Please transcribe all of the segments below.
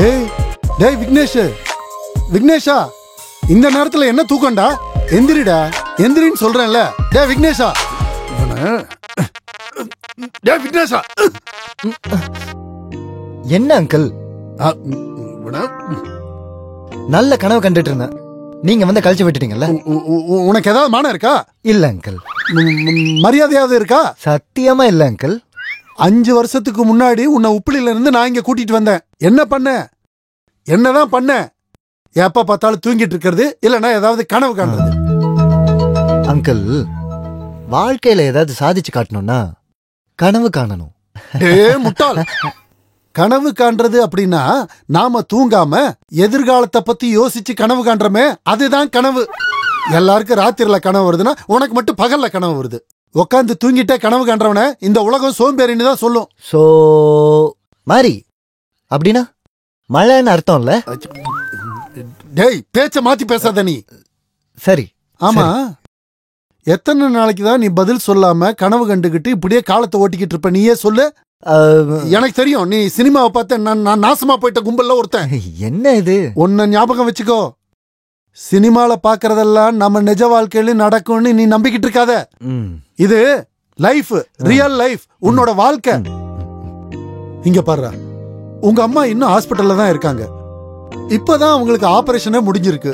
ஏய் டேய் விக்னேஷ், விக்னேஷா இந்த நேரத்துல என்ன தூக்கண்டா? எந்திரிடா, எந்திரின்னு சொல்றேன்ல. டேய் விக்னேஷா, டேய் விக்னேஷா. என்ன அங்கிள்? நல்ல கனவு கண்டுட்டு இருந்தேன், நீங்க வந்து கழிச்சு விட்டுட்டீங்கல்ல. உனக்கு ஏதாவது மானம் இருக்கா? இல்ல அங்கிள். மரியாதையாவது இருக்கா? சத்தியமா இல்ல அங்கிள். 5 வருஷத்துக்கு முன்னாடி உன்னை உப்பிலில இருந்து நான் இங்க கூட்டிட்டு வந்தேன். என்ன பண்ண? என்னதான் பண்ண? எப்ப பார்த்தாலும் தூங்கிட்டு இருக்கிறது, இல்லன்னா ஏதாவது கனவு காண்றது. அங்கிள், வாழ்க்கையில ஏதாவது சாதிச்சு காட்டணும்னா கனவு காணணும். முட்டாள். கனவு காண்றது அப்படின்னா நாம தூங்காம எதிர்காலத்தை பத்தி யோசிச்சு கனவு காண்றமே, அதுதான் கனவு. எல்லாருக்கும் ராத்திரில கனவு வருதுன்னா உனக்கு மட்டும் பகல்ல கனவு வருது. உட்காந்து தூங்கிட்டே கனவு காண்றவன இந்த உலகம் சோம்பேறின்னு தான் சொல்லும். சோ மாரி அப்படின்னா மழைன்னு அர்த்தம் இல்ல? டேய் பேச்ச மாத்தி பேசாத நீ. சரி. ஆமா, எத்தனை நாளைக்கு தான் நீ பதில் சொல்லாம கனவு கண்டுகிட்டு இப்படியே காலத்தை ஓட்டிக்கிட்டு இருப்ப? நீயே சொல்லு. எனக்கு தெரியும், நீ சினிமாவை பார்த்த நான் நாசமா போயிட்ட கும்பல்ல ஒருத்தன். என்ன இது? ஒன்ன ஞாபகம் வச்சுக்கோ, சினிமால பாக்குறதெல்லாம் நம்ம நிஜ வாழ்க்கையில நடக்கும்னு நீ நம்பிக்கிட்டு இருக்காத. இது லைஃப், ரியல் லைஃப், உன்னோட வாழ்க்கை. இங்க பாரு, உங்க அம்மா இன்னும் ஹாஸ்பிட்டல்ல தான் இருக்காங்க. இப்பதான் அவங்களுக்கு ஆபரேஷனே முடிஞ்சிருக்கு.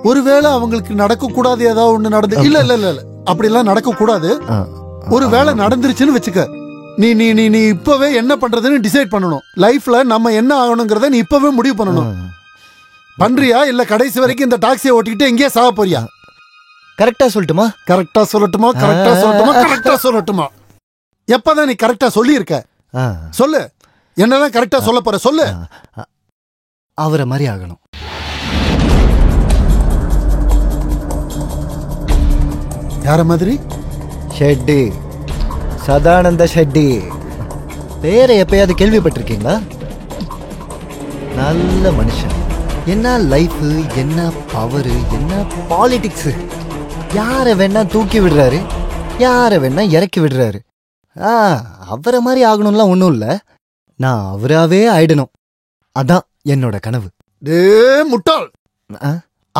ஒருவேளை அவங்களுக்கு நடக்க கூடாது ஏதாவது ஒண்ணு நடந்து, இல்ல இல்ல இல்ல இல்ல அப்படி எல்லாம் நடக்க கூடாது. ஒருவேளை நடந்துருச்சுன்னு வச்சுக்க, நீ நீ நீ நீ இப்பவே என்ன பண்றதுன்னு டிசைட் பண்ணணும். லைஃப்ல நம்ம என்ன ஆகணுங்கிறத நீ இப்பவே முடிவு பண்ணணும். பண்றியா இல்ல கடைசி வரைக்கும் இந்த டாக்ஸியை ஓட்டிக்கிட்டு எங்கேயே சாக போறியா? கரெக்டா சொல்லட்டுமா? கரெக்டா சொல்லட்டுமா? கரெக்டா சொல்லட்டுமா? கரெக்டா சொல்லட்டுமா? எப்பதான் நீ கரெக்டா சொல்லி இருக்க? சொல்லு, என்னதான் கரெக்டா சொல்ல போற? சொல்லு. அவரை மாதிரி ஆகணும். யார மாதிரி? ஷெட்டி, சதானந்த ஷெட்டி. பேரை எப்பயாவது கேள்விப்பட்டிருக்கீங்களா? நல்ல மனுஷன். என்ன லைஃப், என்ன பவர், என்ன பாலிடிக்ஸ். யார வேணா தூக்கி விடுறாரு, யார வேணா இறக்கி விடுறாரு. அவரை மாதிரி ஆகணும்லாம் ஒன்றும் இல்லை, நான் அவராவே ஆயிடணும். அதான் என்னோட கனவு. முட்டாள்.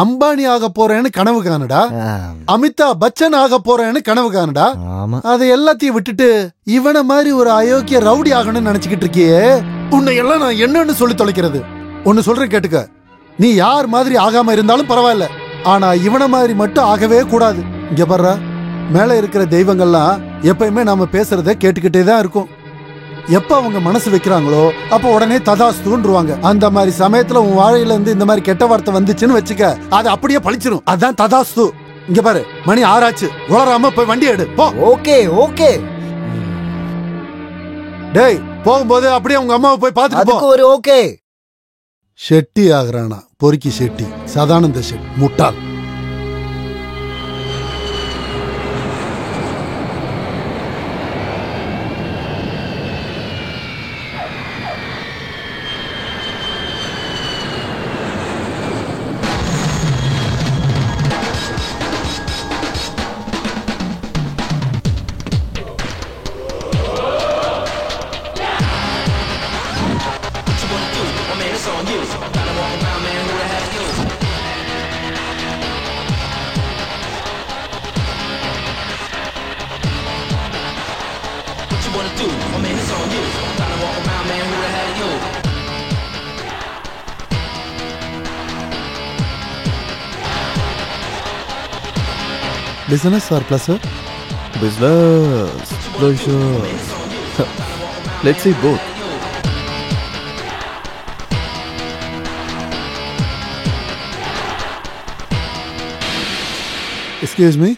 அம்பானி ஆக போறேன்னு கனவு காணுடா, அமிதாப் பச்சன் ஆக போறேன்னு கனவு காணுடா. அதை எல்லாத்தையும் விட்டுட்டு இவனை மாதிரி ஒரு அயோக்கிய ரவுடி ஆகணும்னு நினைச்சுக்கிட்டு இருக்கியே, உன்னை எல்லாம் நான் என்னன்னு சொல்லி தொலைக்கிறது. ஒன்னு சொல்றேன் கேட்டுக்க, நீ யார் மாதிரி ஆகாம இருந்தாலும் பரவாயில்ல, ஆனா இவனை மாதிரி மட்டும் ஆகவே கூடாது. இங்க பாரு, மேல இருக்கிற தெய்வங்கள்லாம் எப்பயுமே நாம பேசுறத கேட்டுக்கிட்டே தான் இருக்கும். எப்ப அவங்க மனசு வைக்கிறாங்களோ அப்ப உடனே ததாஸ்துன்றுவாங்க. அந்த மாதிரி சமயத்துல உன் வாழையில இருந்து இந்த மாதிரி கெட்ட வார்த்தை வந்துச்சுன்னு வச்சுக்க, அது அப்படியே பழிச்சிரும். அதான் ததாஸ்து. இங்க பாரு, மணி 6 ஆச்சு, உளராம போய் வண்டி எடு போ. Okay okay. டேய், போகும்போது அப்படியே உங்க அம்மாவை போய் பார்த்துட்டு போ. ஒரு ஓகே. ஷெட்டி ஆகுறானா? பொறுக்கி ஷெட்டி, சதானந்த ஷெட்டி, முட்டாள். Business or pleasure? Business, pleasure. Let's say both. Excuse me.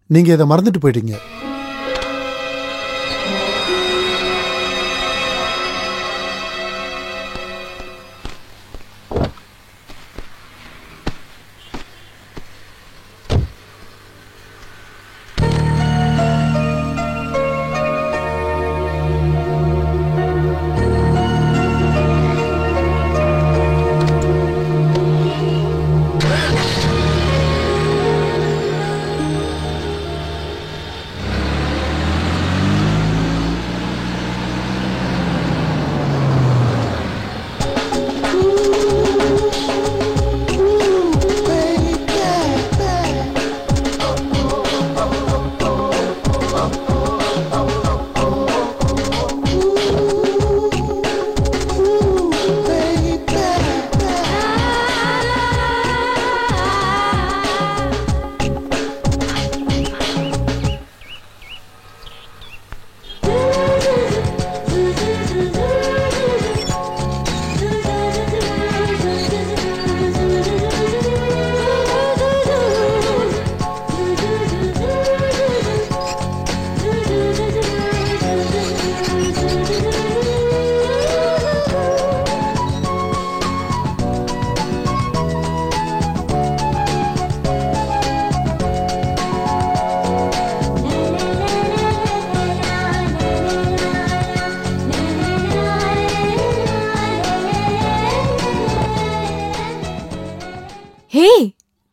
நீங்க இதை மறந்துட்டு போயிட்டீங்க.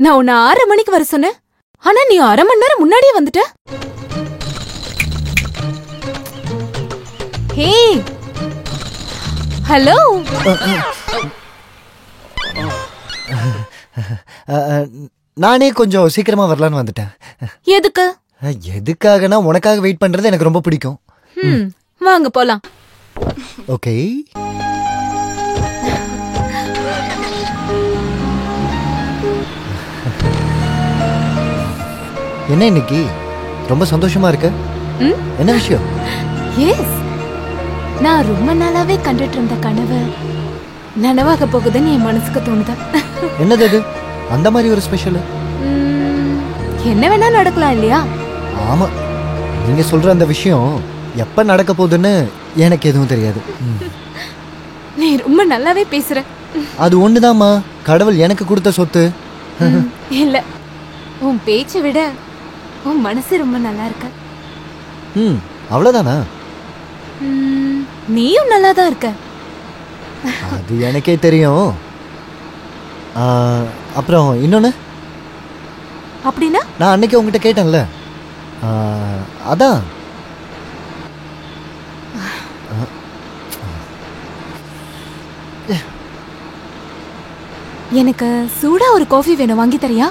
நான் உன்னை 6:30 மணிக்கு வர சொன்னேன். ஆனா நீ 1/2 மணி நேரம் முன்னாடியே வந்துட்ட. Hey hello. நானே கொஞ்சம் சீக்கிரமா வரலான்னு வந்துட்டேன். எதுக்கு? எதுக்காகனா உனக்காக வெயிட் பண்றது எனக்கு ரொம்ப பிடிக்கும். வாங்க போலாம். ஓகே. என்ன இன்னைக்கு ரொம்ப சந்தோஷமா இருக்க? என்ன விஷயம்? எஸ், நான் ரொம்ப நாளாவே கண்டுட்டு இருந்த கனவு நனவாக போகுதுன்னு என் மனசுக்கு தோணுது. என்னது அது? அந்த மாதிரி ஒரு ஸ்பெஷல்? என்ன வேணா நடக்கலாம் இல்லையா? ஆமா, நீங்க சொல்ற அந்த விஷயம் எப்ப நடக்க போகுதுன்னு எனக்கு எதுவும் தெரியாது. நீ ரொம்ப நல்லாவே பேசுற. அது ஒண்ணுதாம்மா கடவுள் எனக்கு கொடுத்த சொத்து. இல்ல, உன் பேச்சை விட உன் மனசு ரொம்ப நல்லா இருக்க. அவ்வளவுதானா? நீயும் நல்லாதான் இருக்க. அது எனக்கே தெரியும். அப்புறம் இன்னொன்னு. அப்படின்னா? நான் அன்னைக்கு உங்ககிட்ட கேட்டேன்ல, அதான். எனக்கு சூடா ஒரு காஃபி வேணும், வாங்கி தரியா?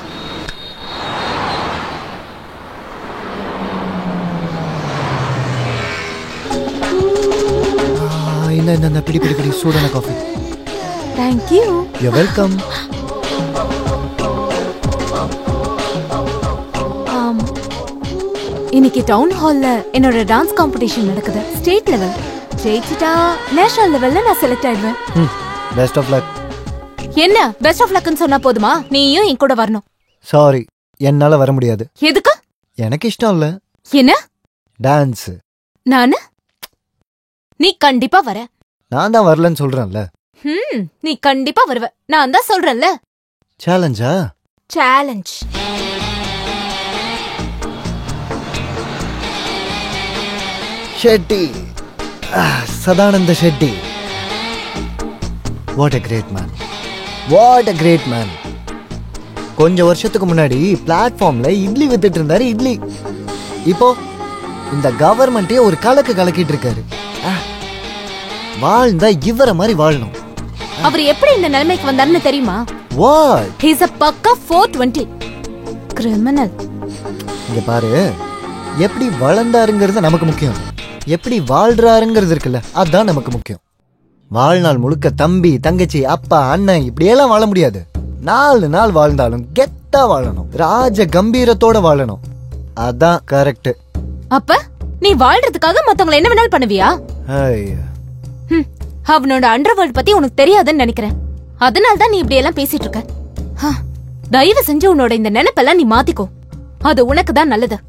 என்ன பிடி பிடி பிடி சூடான coffee. Thank you. You're welcome. இன்னைக்கு டவுன் ஹால்ல என்னோட டான்ஸ் காம்படிஷன் நடக்குது. State level. ஜெயிச்சிட்டா நேஷனல் லெவல்ல நான் செலக்ட் ஆயிடுவேன். Best of luck. என்ன பெஸ்ட் ஆஃப் லக்னு சொன்னா போதுமா? நீயும் என் கூட வரணும். சாரி, என்னால வர முடியாது. எதுக்கு? எனக்கு இஷ்டம் இல்ல. என்ன? டான்ஸ். நானு? நீ கண்டிப்பா வர. நான் தான் வரலன்னு சொல்றேன்ல. நீ கண்டிப்பா வருவ, நான் தான் சொல்றேன்ல. சேலஞ்சா? Challenge. Shetty, Sadananda Shetty. What a great man. What a great man. கொஞ்சம் வருஷத்துக்கு முன்னாடி பிளாட்ஃபார்ம்ல இட்லி வித்துட்டு இருந்தாரு. இட்லி. இப்போ இந்த கவர்மெண்டே ஒரு கலக்கு கலக்கிட்டு இருக்காரு. வாழ்ந்தா இவரை மாதிரி வாழணும். அவர் எப்படி இந்த நிலைமைக்கு வந்தாருன்னு தெரியுமா? வாட்? He is a பக்கா 420 கிரிமினல். இங்க பாரு, எப்படி வளர்ந்தாருங்கிறது நமக்கு முக்கியம். எப்படி வாழ்றாருங்கிறது இருக்குல்ல, அதுதான் நமக்கு முக்கியம். வாழ்நாள் முழுக்க தம்பி தங்கச்சி அப்பா அண்ணன் இப்படியெல்லாம் வாழ முடியாது. 4 நாள் வாழ்ந்தாலும் கெத்தா வாழணும், ராஜ கம்பீரத்தோட வாழணும். அதான் கரெக்ட். அப்ப நீ வாழ்றதுக்காக மத்தவங்களை என்ன வேணாலும் பண்ணுவியா? அவனோட அண்டர்வேர்ல்ட் பத்தி உனக்கு தெரியாதுன்னு நினைக்கிறேன். அதனால தான் நீ இப்படி எல்லாம் பேசிட்டு இருக்க. தயவு செஞ்சு உன்னோட இந்த நினைப்பெல்லாம் நீ மாத்திக்கோ. அது உனக்கு தான் நல்லது.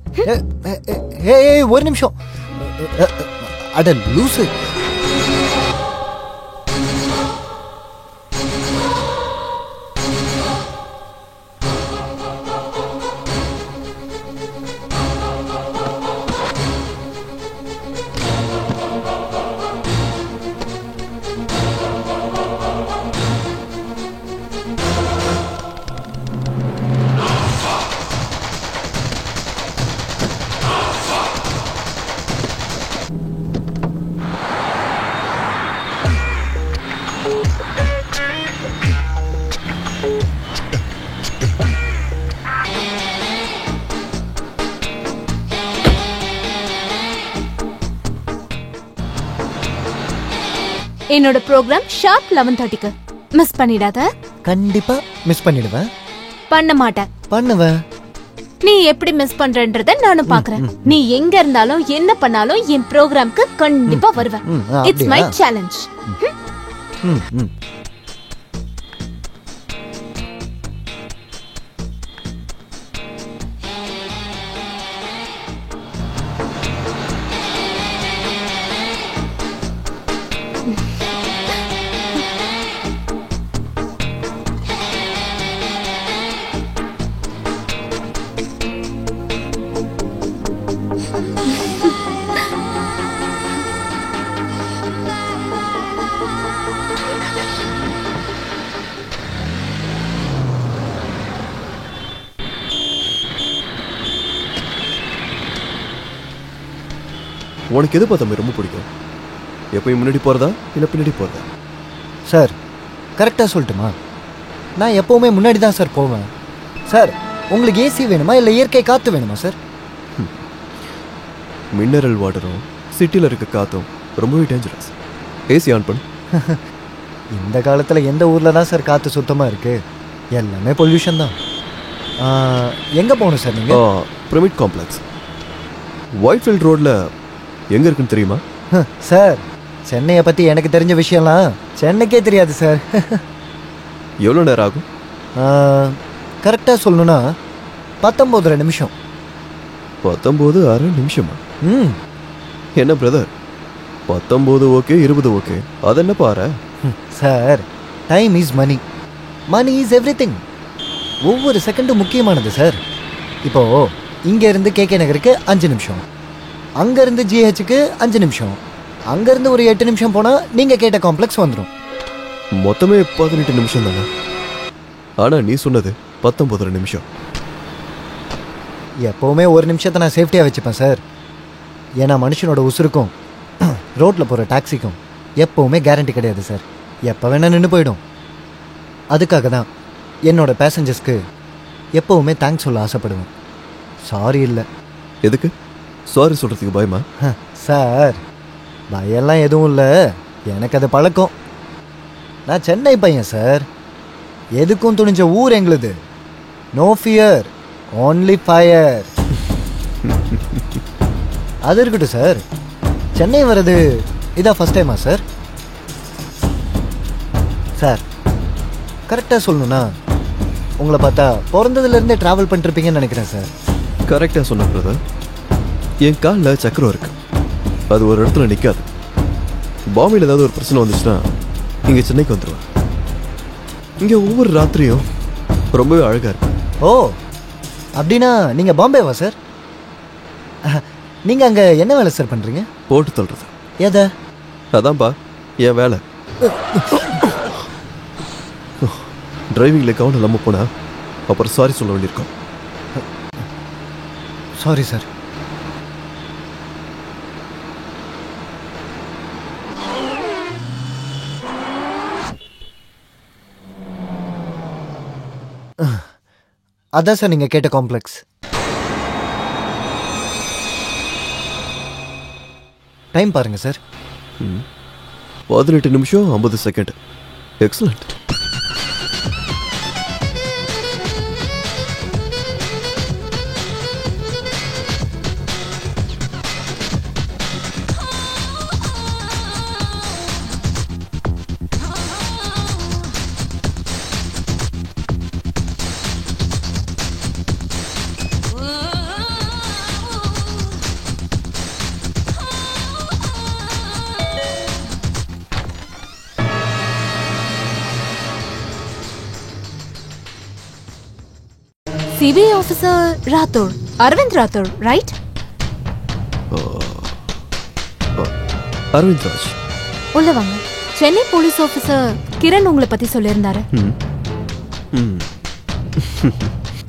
ஒரு நிமிஷம். அட லூசு. என்னோட ப்ரோக்ராம் ஷார்ப் 11:30க்கு. மிஸ் பண்ணிடாத. கண்டிப்பா மிஸ் பண்ணிடுவேன். பண்ண மாட்டேன். பண்ணுவேன். நீ எப்படி மிஸ் பண்றன்றத நானும் பாக்குறேன். நீ எங்க இருந்தாலும் என்ன பண்ணாலும் என் ப்ரோக்ராம்க்கு கண்டிப்பா வருவேன். It's my challenge. உனக்கு எது பார்த்தா ரொம்ப பிடிக்கும்? எப்பயும் முன்னாடி போகிறதா இல்லை பின்னாடி போகிறதா? சார் கரெக்டாக சொல்லட்டுமா? நான் எப்போவுமே முன்னாடி தான் சார் போவேன். சார் உங்களுக்கு ஏசி வேணுமா இல்லை இயற்கை காற்று வேணுமா சார்? மினரல் வாட்டரும் சிட்டியில் இருக்க காற்றும் ரொம்பவே டேஞ்சரஸ். ஏசி ஆன் பண்ணு. இந்த காலத்தில் எந்த ஊரில் தான் சார் காற்று சுத்தமாக இருக்குது? எல்லாமே பொல்யூஷன் தான். எங்கே போகணும் சார் நீங்கள்? பிரமிட் காம்ப்ளெக்ஸ் ஒயிட்ஃபீல்ட் ரோடில் எங்கே இருக்குன்னு தெரியுமா? சார் சென்னையை பற்றி எனக்கு தெரிஞ்ச விஷயம்லாம் சென்னைக்கே தெரியாது சார். எவ்வளோ நேரம் ஆகும்? கரெக்டாக சொல்லணுன்னா 19 நிமிஷம். 19.5 நிமிஷமா? என்ன பிரதர், 19 ஓகே 20 ஓகே, அது என்ன பாரு sir. Time is money, money is everything. ஒவ்வொரு செகண்டும் முக்கியமானது சார். இப்போது இங்கேருந்து கேகே நகருக்கு 5 நிமிஷம், அங்கேருந்து ஜிஹெச்சுக்கு 5 நிமிஷம், அங்கேருந்து ஒரு 8 நிமிஷம் போனால் நீங்கள் கேட்ட காம்ப்ளெக்ஸ் வந்துடும். மொத்தமே 18 நிமிஷம் தானே. ஆனால் நீ சொன்னது 19 நிமிஷம். எப்போவுமே ஒரு நிமிஷத்தை நான் சேஃப்டியாக வச்சுப்பேன் சார். ஏன்னா மனுஷனோட உசுருக்கும் ரோட்டில் போகிற டாக்ஸிக்கும் எப்போவுமே கேரண்டி கிடையாது சார். எப்போ வேணால் நின்று போயிடும். அதுக்காக தான் என்னோடய பேசஞ்சர்ஸ்க்கு எப்போவுமே தேங்க்ஸ் சொல்ல ஆசைப்படுவேன். சாரி இல்லை. எதுக்கு சாரி சொல்கிறதுக்கு பயமா? சார் பயம்லாம் எதுவும் இல்லை, எனக்கு அது பழக்கம். நான் சென்னை பையன் சார். எதுக்கும் துணிஞ்ச ஊர் எங்களுது. No fear, only fire. அது இருக்கட்டும் சார், சென்னை வர்றது இதான் ஃபர்ஸ்ட் டைமா சார்? சார் கரெக்டாக சொல்லணுன்னா உங்களை பார்த்தா பிறந்ததுலேருந்தே ட்ராவல் பண்ணிருப்பீங்கன்னு நினைக்கிறேன் சார். கரெக்டாக சொன்ன பிரதர். என் காலில் சக்கரம் இருக்கு, அது ஒரு இடத்துல நிற்காது. பாம்பேயில் ஏதாவது ஒரு பிரச்சனை வந்துச்சுன்னா இங்கே சென்னைக்கு வந்துடுவேன். இங்கே ஒவ்வொரு ராத்திரியும் ரொம்பவே அழகாக இருக்கு. ஓ அப்படின்னா நீங்கள் பாம்பேவா சார்? நீங்கள் அங்கே என்ன வேலை சார் பண்ணுறீங்க? போட்டு தள்ளுறது. எதை? அதான்ப்பா என் வேலை. டிரைவிங்கில் கவனம் இல்லாமல் போனால் அப்புறம் சாரி சொல்ல வேண்டியிருக்கோம். Sorry sir. அதான் சார் நீங்கள் கேட்ட காம்ப்ளெக்ஸ். டைம் பாருங்க சார். 18 நிமிஷம் 50 second. Excellent. CBI officer Rathore, Arvind Rathore, right? Arvind Raj. உள்ள வாங்க. சென்னை போலீஸ் ஆபீசர் கிரண் உங்களை பத்தி சொல்லியிருந்தாரு.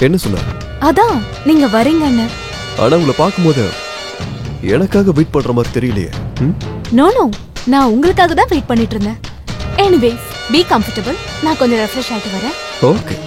என்ன சொன்னாரு? அதான் நீங்க வரீங்கன்னு. ஆனா உங்களை பார்க்கும்போது எனக்காக வெயிட் பண்ற மாதிரி தெரியலையே. நோ நோ, நான் உங்களுக்காக தான் வெயிட் பண்ணிட்டு இருந்தேன். Anyways be comfortable. நான் கொஞ்சம் ரெஃப்ரெஷ் ஆயிட்டு வரேன். ஓகே.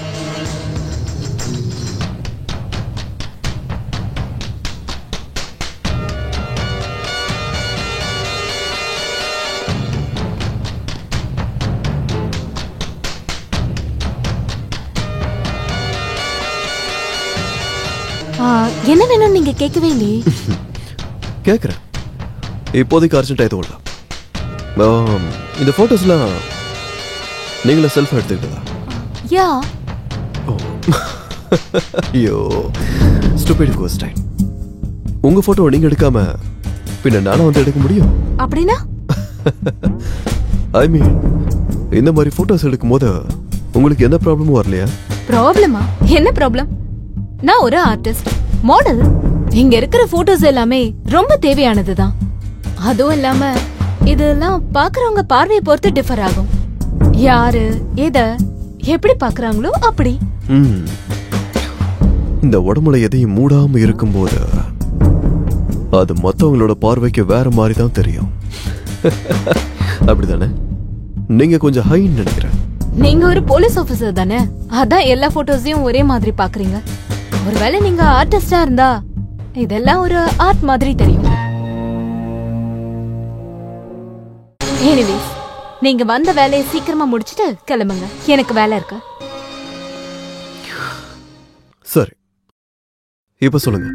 என்ன வேணும் நீங்க கேட்கவே இல்லையே. கேட்குறேன். இப்போதைக்கு அர்ஜென்ட் ஆயிட்டு ஓடலாம். இந்த ஃபோட்டோஸ்லாம் நீங்களே செல்ஃப் எடுத்துக்கிட்டதா? யா. ஐயோ ஸ்டூபிட் क्वेश्चन. உங்க ஃபோட்டோ நீங்க எடுக்காம பின்ன நானும் வந்து எடுக்க முடியும்? அப்படினா? ஐ மீன் இந்த மாதிரி ஃபோட்டோஸ் எடுக்கும்போது உங்களுக்கு எந்த ப்ராப்ளமும் வரலையா? ப்ராப்ளமா? என்ன ப்ராப்ளம்? நான் ஒரு ஆர்டிஸ்ட், மாடல். இங்க இருக்கிற போட்டோஸ் எல்லாமே ரொம்ப தேவையானதுதான். அதுவும் இல்லாம இதெல்லாம் பாக்குறவங்க பார்வையை பொறுத்து டிஃபர் ஆகும். யாரு எதை எப்படி பாக்குறாங்களோ அப்படி. இந்த உடம்புல எதையும் மூடாம இருக்கும்போது அது மத்தவங்களோட பார்வைக்கு வேற மாதிரி தான் தெரியும். அப்படிதானே? நீங்க கொஞ்சம் ஹைன்னு நினைக்கிறேன். நீங்க ஒரு போலீஸ் ஆபீசர் தானே, அதான் எல்லா போட்டோஸையும் ஒரே மாதிரி பாக்குறீங்க. ஒருவேளை நீங்க ஆர்டிஸ்டா இருந்தா இதெல்லாம் ஒரு ஆர்ட் மாதிரி தெரியும். எனிவேஸ், நீங்க வந்த வேலையை சீக்கிரமா முடிச்சிட்டு கிளம்புங்க, எனக்கு வேலை இருக்கு. சரி, இப்ப சொல்லுங்க,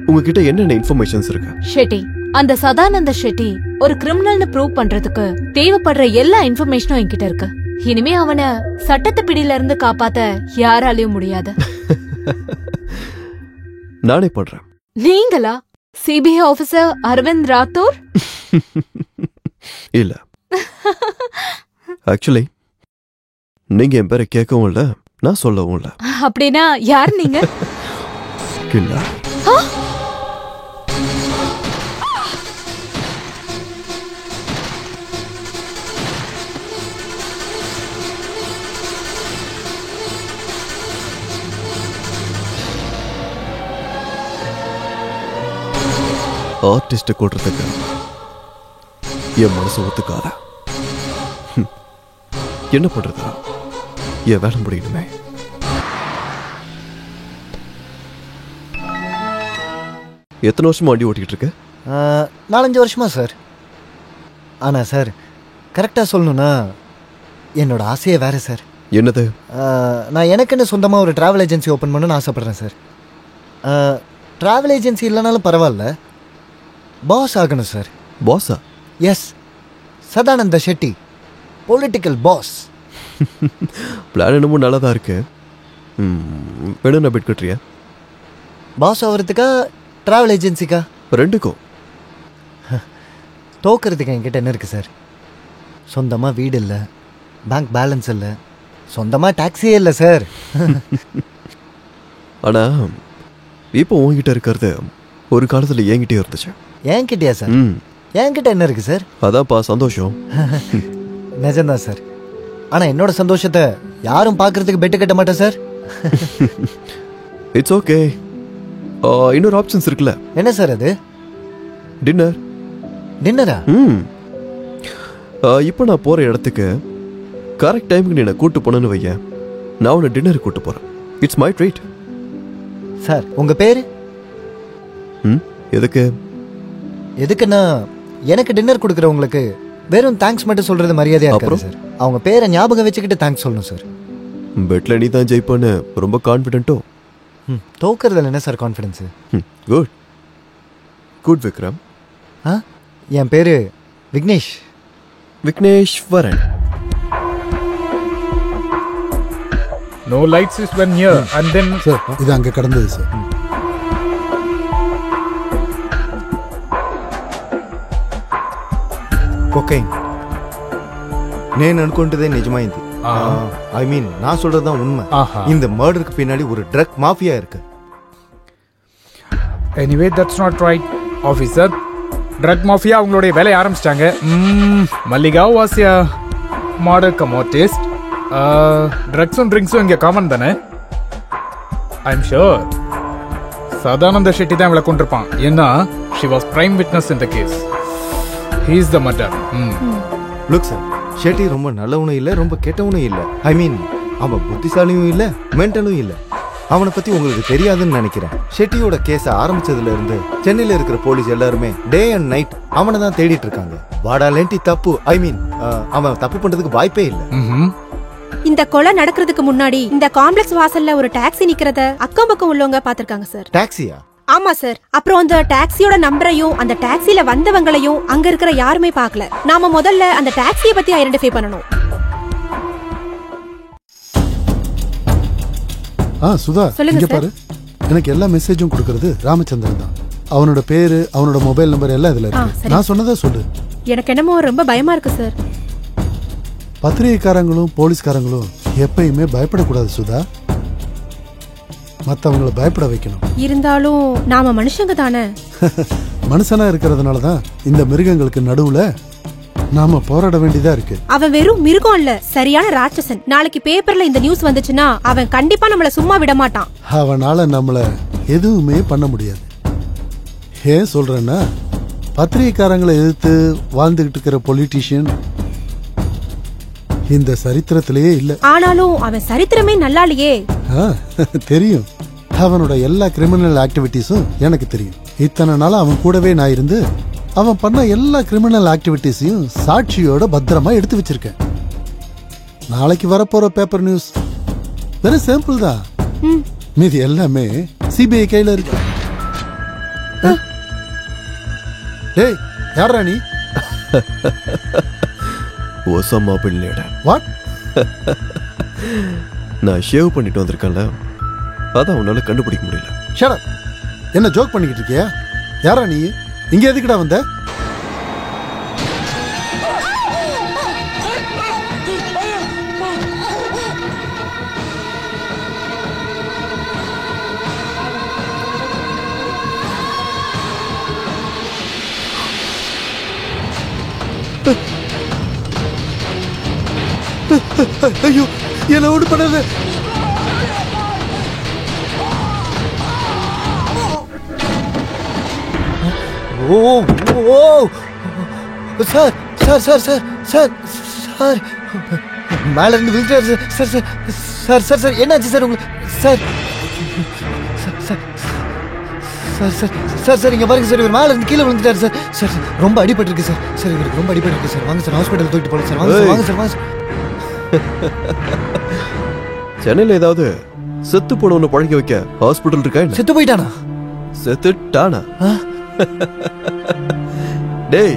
உங்ககிட்ட என்னென்ன இன்ஃபர்மேஷன்ஸ் இருக்கு? ஷெட்டி, அந்த சதானந்த ஷெட்டி ஒரு கிரிமினல்னு ப்ரூவ் பண்றதுக்கு தேவைப்படுற எல்லா இன்ஃபர்மேஷனும் என்கிட்ட இருக்கு. இனிமே அவனை சட்டத்து பிடியில இருந்து காப்பாத்த யாராலையும் முடியாது. நானே பண்றேன். நீங்களா? CBI officer Aravind Rathore? இல்ல, ஆக்சுவலி நீங்க என் பேரை கேட்கவும் இல்ல, நான் சொல்லவும் இல்ல. அப்படின்னா யார் நீங்க? இல்ல, ஆர்டிஸ்ட் கூட்டுறதுக்கு என் மனசு ஒத்துக்காத. என்ன பண்றதா? என் வேலை முடியணுமே. எத்தனை வருஷமா வண்டி ஓட்டிக்கிட்டு இருக்க? 4-5 வருஷமா சார். ஆனால் சார், கரெக்டாக சொல்லணும்னா என்னோட ஆசையே வேறு சார். என்னது? நான் எனக்குன்னு சொந்தமாக ஒரு ட்ராவல் ஏஜென்சி ஓப்பன் பண்ணணும்னு ஆசைப்பட்றேன் சார். ட்ராவல் ஏஜென்சி இல்லைனாலும் பரவாயில்ல, பாஸ் ஆகணும் சார். பாஸா? Yes, Sadanand Shetty, political boss. Plan என்னமோ நல்லா தான் இருக்கு. வேணும் நான் பெட் கட்டுறியா? பாஸ் ஆகிறதுக்கா ட்ராவல் ஏஜென்சிக்கா? ரெண்டுக்கும். தோக்கிறதுக்கு என்கிட்ட என்ன இருக்குது சார்? சொந்தமாக வீடு இல்லை, பேங்க் பேலன்ஸ் இல்லை, சொந்தமாக டாக்ஸியே இல்லை சார். ஆனால் இப்போ உங்ககிட்ட இருக்கிறது ஒரு காலத்தில் என்கிட்டே இருந்துச்சு. என்கிட்டயா சார்? என்கிட்ட என்ன இருக்குது சார்? அதான்ப்பா சந்தோஷம். நிஜம்தான் சார். ஆனால் என்னோட சந்தோஷத்தை யாரும் பார்க்கறதுக்கு பெட்டு கட்ட மாட்டேன் சார். It's okay. இன்னொரு ஆப்ஷன்ஸ் இருக்குல்ல. என்ன சார் அது? டின்னர். டின்னரா? இப்போ நான் போகிற இடத்துக்கு கரெக்ட் டைமுக்கு நீ என்னை கூட்டு போனேன்னு வைய, நான் உன்னை டின்னருக்கு கூட்டு போகிறேன். It's my treat. சார், உங்கள் பேர்? எதுக்கு? எதுக்குன்னா எனக்கு டின்னர் கொடுக்குறவங்களுக்கு வெறும் தேங்க்ஸ் மட்டும் சொல்கிறது மரியாதையாக இருக்கும் சார். அவங்க பேரை ஞாபகம் வச்சுக்கிட்டு தேங்க்ஸ் சொல்லணும் சார். பெட்டில் நீ தான் ஜெயிப்பான்னு ரொம்ப கான்ஃபிடென்ட்டோ? தோக்கிறதுல என்ன sir confidence? Good good Vikram. என் பேர் Vignesh. Vigneshwaran. No lights is when here and then. Sir, இது அங்கே கடந்தது சார். కొకైన్ నేను అనుకుంటదే నిజమైంది. ஐ மீன், நான் சொல்றது தான் உண்மை. இந்த மர்டருக்கு பின்னாடி ஒரு ட்ரக் மாஃபியா இருக்கு. Anyway, that's not right, officer. Drug mafia அவங்களுடைய வேலையை ஆரம்பிச்சிட்டாங்க. மல்லிகா வாஸ் a மாடல் கமோட்டிஸ்ட். ட்ரக்ஸும் ட்ரிங்க்ஸும் இங்கே காமன் தானே? ஐம் ஷுர் சதானந்த ஷெட்டி தான் இவளை கொண்டிருப்பான். ஏன்னா she was prime witness in the case. He is the murderer. Look sir, Shetty ரொம்ப நல்லவனும் இல்லை, ரொம்ப கெட்டவனும் இல்லை. ஐ மீன், அவன் புத்திசாலியும் இல்லை, மென்டலும் இல்லை. அவனை பத்தி உங்களுக்கு தெரியாதுன்னு நினைக்கிறேன். ஷெட்டியோட கேஸ ஆரம்பிச்சதுல இருந்து சென்னையில இருக்கிற போலீஸ் எல்லாருமே டே அண்ட் நைட் அவனை தான் தேடிட்டு இருக்காங்க. வாடாலேண்டி தப்பு, ஐ மீன் அவன் தப்பு பண்றதுக்கு வாய்ப்பே இல்லை. இந்த கொலை நடக்கிறதுக்கு முன்னாடி இந்த காம்ப்ளெக்ஸ் வாசல்ல ஒரு டாக்ஸி நிக்கிறத அக்கம் பக்கம் உள்ளவங்க பாத்திருக்காங்க சார். டாக்ஸியா? ஆமா சார். அப்புறம் அந்த டாக்ஸியோட நம்பரையும் அந்த டாக்ஸில வந்தவங்களையும் அங்க இருக்கிற யாருமே பார்க்கல. நாம முதல்ல அந்த டாக்ஸியை பத்தி ஐடென்டிஃபை பண்ணணும். சுதா, இங்க பாரு. எனக்கு எல்லா மெசேஜும் கொடுக்கறது ராமச்சந்திரன் தான். அவனோட பேரு, அவனோட மொபைல் நம்பர் எல்லாம் இதுல இருக்கு. நான் சொன்னதா சொல்லு. எனக்கு என்னமோ ரொம்ப பயமா இருக்கு சார். பத்திரிகைக்காரங்களும் போலீஸ்காரங்களும் எப்பயுமே பயப்படக்கூடாது சுதா. மத்தவங்களை பயப்பட வைக்கணும். இருந்தாலும் நாம மனுஷங்க தானே. மனுஷனா இருக்கிறதுனாலதான் இந்த மிருகங்களுக்கு நடுவுல நாம போராட வேண்டியதா இருக்கு. அவன் வெறும் மிருகம் இல்ல, சரியான ராட்சசன். நாளைக்கு பேப்பர்ல இந்த நியூஸ் வந்துச்சுன்னா அவன் கண்டிப்பா நம்மள சும்மா விட மாட்டான். அவனால நம்மள எதுவுமே பண்ண முடியாது. ஏன் சொல்றேன்னா பத்திரிகைக்காரங்களை எதிர்த்து வாழ்ந்துகிட்டு இருக்கிற பொலிட்டீஷியன் இந்த சரித்திரத்திலேயே இல்ல. ஆனாலும் அவன் சரித்திரமே நல்லா இல்லையே. தெரியும், அவனோட எல்லா கிரிமினல் ஆக்டிவிட்டிஸும் எனக்கு தெரியும். இத்தனை நாளா அவன் கூடவே நான் இருந்து அவன் பண்ண எல்லா கிரிமினல் ஆக்டிவிட்டிஸையும் சாட்சியோட பத்திரமா எடுத்து வச்சிருக்கேன். நாளைக்கு வரப்போற பேப்பர் நியூஸ் வெரி சிம்பிள் தான். மீதி எல்லாமே சிபிஐ கையில இருக்கு. டேய், யாரா நீ? Osama bin Laden. வாட்? நான் ஷேவ் பண்ணிட்டு வந்திருக்கேன்ல, அதான் உன்னால கண்டுபிடிக்க முடியல. Shut up. என்ன ஜோக் பண்ணிக்கிட்டு இருக்கியா? யாரா நீ? இங்க எதுக்குடா வந்த? ஐயோ, என்ன ஒண்ணு பண்ணாத. Oh oh sir sir sir sir sir sir மேல இருந்து விழுந்துட்டாரு sir. Sir sir sir sir என்னாச்சு சார் உங்களுக்கு? Sir sir sir sir sir sir இங்க பாருங்க சார், இவர் மேல இருந்து கீழே விழுந்துட்டாரு சார். சார் ரொம்ப அடிபட்டு இருக்கு சார். சார் இவருக்கு ரொம்ப அடிபட்டு இருக்கு சார். வாங்க சார், ஹாஸ்பிட்டல் தூக்கிட்டு போகலாம் சார். வாங்க சார், வாங்க சார், வாங்க சார். சென்னையில ஏதாவது செத்து போனவனை பழக்க வைக்க ஹாஸ்பிட்டல் இருக்கா? செத்து போயிட்டானா? செத்துட்டானா? டேய்,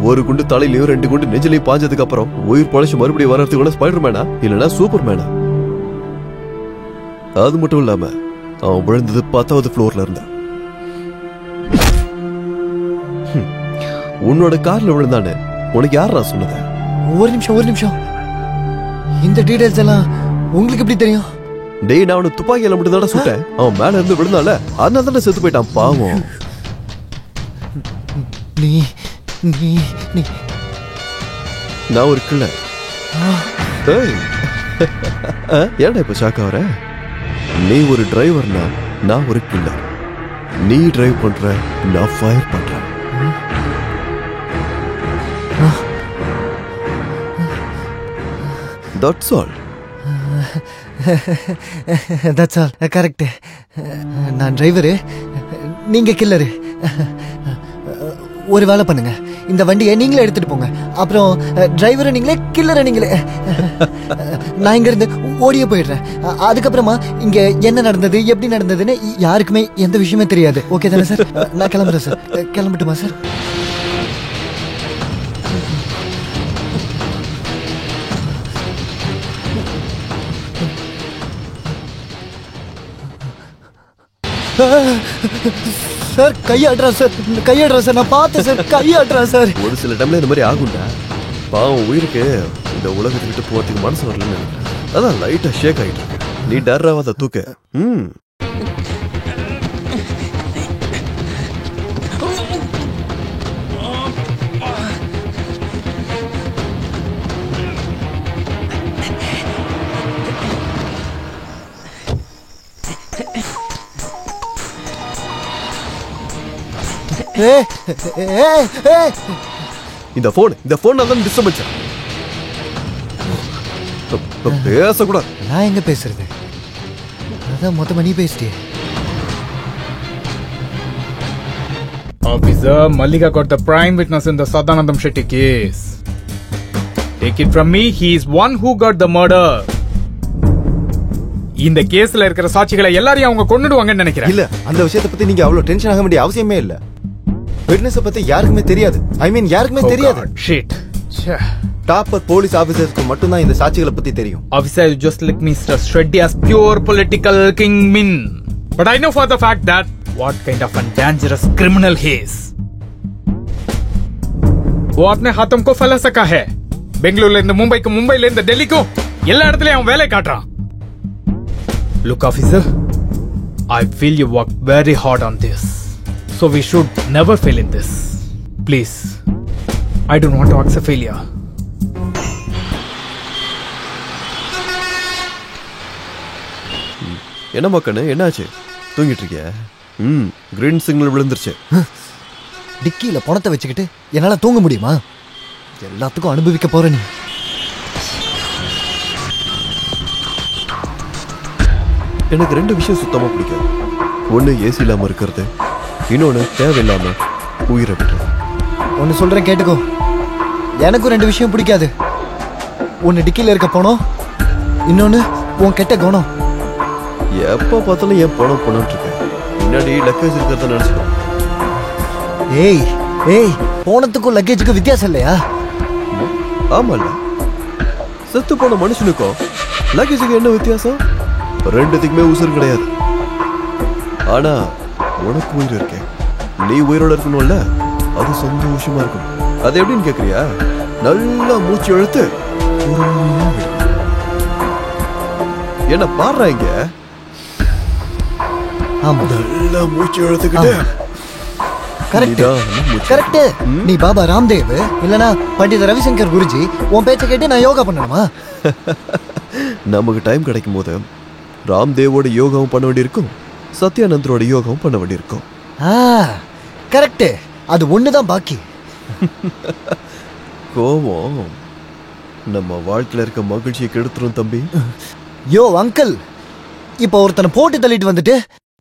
ஒரு குண்டு தலையிலயும் 2 குண்டு நெஞ்சிலையும் பாஞ்சதுக்கு அப்புறம் உயிர் பழச்சு மறுபடியும் வர்றதுக்கு கூட ஸ்பைடர் மேனா இல்லனா சூப்பர் மேனா? அது மட்டும் இல்லாம அவன் விழுந்தது 10வது ஃப்ளோர்ல இருந்தா. உன்னோட கார்ல விழுந்தானே, உனக்கு யாரா சொன்னது? ஒரு நிமிஷம். இந்த டீடைல்ஸ் எல்லாம் உங்களுக்கு எப்படி தெரியும்? டேய், நான் அவனை துப்பாக்கியால மட்டும் தானே சுட்டேன். அவன் மேல இருந்து விழுந்தால அதனால தானே செத்து போயிட்டான், பாவம். நீ நீ நீ நான் ஒரு கில்லர். ஏன்டா இப்ப ஷாக் ஆவற? நீ ஒரு டிரைவர்னா நான் ஒரு கில்லர். நீ டிரைவ் பண்ற, நான் ஃபயர் பண்றேன். That's all. That's all. Correct. நான் டிரைவரு, நீங்க கில்லரு. ஒரு வேலை பண்ணுங்க, இந்த வண்டியை நீங்களே எடுத்துட்டு போங்க. அப்புறம் டிரைவரை நீங்களே, கில்லரை நீங்களே. நான் இங்க இருந்து ஓடியே போயிடுறேன். அதுக்கப்புறமா இங்க என்ன நடந்தது, எப்படி நடந்ததுன்னு யாருக்குமே எந்த விஷயமே தெரியாது. ஓகே தானே சார்? நான் கிளம்புறேன் சார். கிளம்பட்டுமா சார்? சார் கையாடுறா சார், நான் பார்த்தேன் சார், கையாடுறா சார். ஒரு சில டைம்ல இந்த மாதிரி ஆகும்டா. பாவம் உயிருக்கு இந்த உலகத்தை விட்டு போறதுக்கு மனசு வரலன்னு நினைக்கிறேன். அதான் லைட்டா ஷேக் ஆயிட்டு இருக்கு. நீ டர்ராவாத தூக்க. இந்த போன் தான் டிஸ்டர்பன்ஸ். பேசக்கூடாது. நான் எங்க பேசுறது? அதான் மொத்தமா நீ பேசிட்டியே. Officer, Mallika got the prime witness in the Sadanandam Shetty case. Take it from me, he is one who got the murder. இந்த கேஸ்ல இருக்கிற சாட்சிகளை எல்லாரையும் அவங்க கொன்னுடுவாங்கன்னு நினைக்கிறேன். இல்ல, அந்த விஷயத்தை பத்தி நீங்க அவ்வளவு டென்ஷன் ஆக வேண்டிய அவசியமே இல்ல. விட்னஸ் பத்தி யாருக்குமே தெரியாது. யாருக்குமே தெரியாது. Shit. டாப்பர் போலீஸ் ஆபீசர்ஸ்க்கு மட்டும் தான் இந்த சாட்சிகளை பத்தி தெரியும். Officer, you just like Mr. Shreddy as pure political kingpin. But I know for the fact that what kind of a dangerous criminal he is. वो अपने हाथों को फैला सका है. बेंगलुरु ले मुंबई को, मुंबई ले दिल्ली को, எல்லா இடத்துலயும் அவன் வேலை காட்டுறான். Look, officer, I feel you worked very hard on this. So we should never fail in this. Please, I don't want to accept failure. என்ன மக்கனே, என்னாச்சு? தூங்கிட்டு இருக்கியா? கிரீன் சிக்னல் விழுந்துருச்சு. டிக்கியில பணத்தை வச்சுக்கிட்டு என்னால தூங்க முடியுமா? எல்லாத்துக்கும் அனுபவிக்க போற நீ. எனக்கு 2 விஷயம் சுத்தமா பிடிக்காது. ஒண்ணு ஏசி இல்லாம இருக்கிறது, இன்னொன்னு தேவையில்லாம உயிரை விடுறது. ஒன்னு சொல்றேன் கேட்டுக்கோ, எனக்கும் 2 விஷயம் பிடிக்காது. ஒன்னு டிக்கியில இருக்க பணம், இன்னொன்னு உன் கெட்ட குணம். எப்ப பார்த்தாலும் என் பணம் பணம்னு இருக்கேன். முன்னாடி லக்கேஜ் இருக்கிறத நினைச்சுக்கோ. ஏய் ஏய், போனத்துக்கும் லக்கேஜுக்கும் வித்தியாசம் இல்லையா? ஆமால, செத்து போன மனுஷனுக்கும் லக்கேஜுக்கு என்ன வித்தியாசம்? 2த்துக்குமே உசுறு கிடையாது. ஆனா உனக்கு உயிர் இருக்கேன், நீ உயிரோட இருக்கணும்ல, அது சந்தோஷமா இருக்கணும். அது எப்படின்னு கேக்குறியா? நல்லா மூச்சு இழுத்து என்ன பாடுறாங்க. ஆமா, நல்லா மூச்சு இழுத்துக்கிட்டு. கரெக்ட். நீ பாபா ராம்தேவ் இல்லனா பண்டித ரவிசங்கர் குருஜி, உன் பேச்ச கேட்டு நான் யோகா பண்ணணுமா? நமக்கு டைம் கிடைக்கும் போது ராம்தேவோட யோகாவும் பண்ண வேண்டியிருக்கும், சத்யானந்தரோட யோகாவும் பண்ண வேண்டியிருக்கும். கரெக்ட். அது ஒண்ணுதான் பாக்கி. கோவம் நம்ம வாழ்க்கையில இருக்க மகிழ்ச்சியை கெடுத்துரும் தம்பி. யோ அங்கிள், இப்ப ஒருத்தனை போட்டு தள்ளிட்டு வந்துட்டு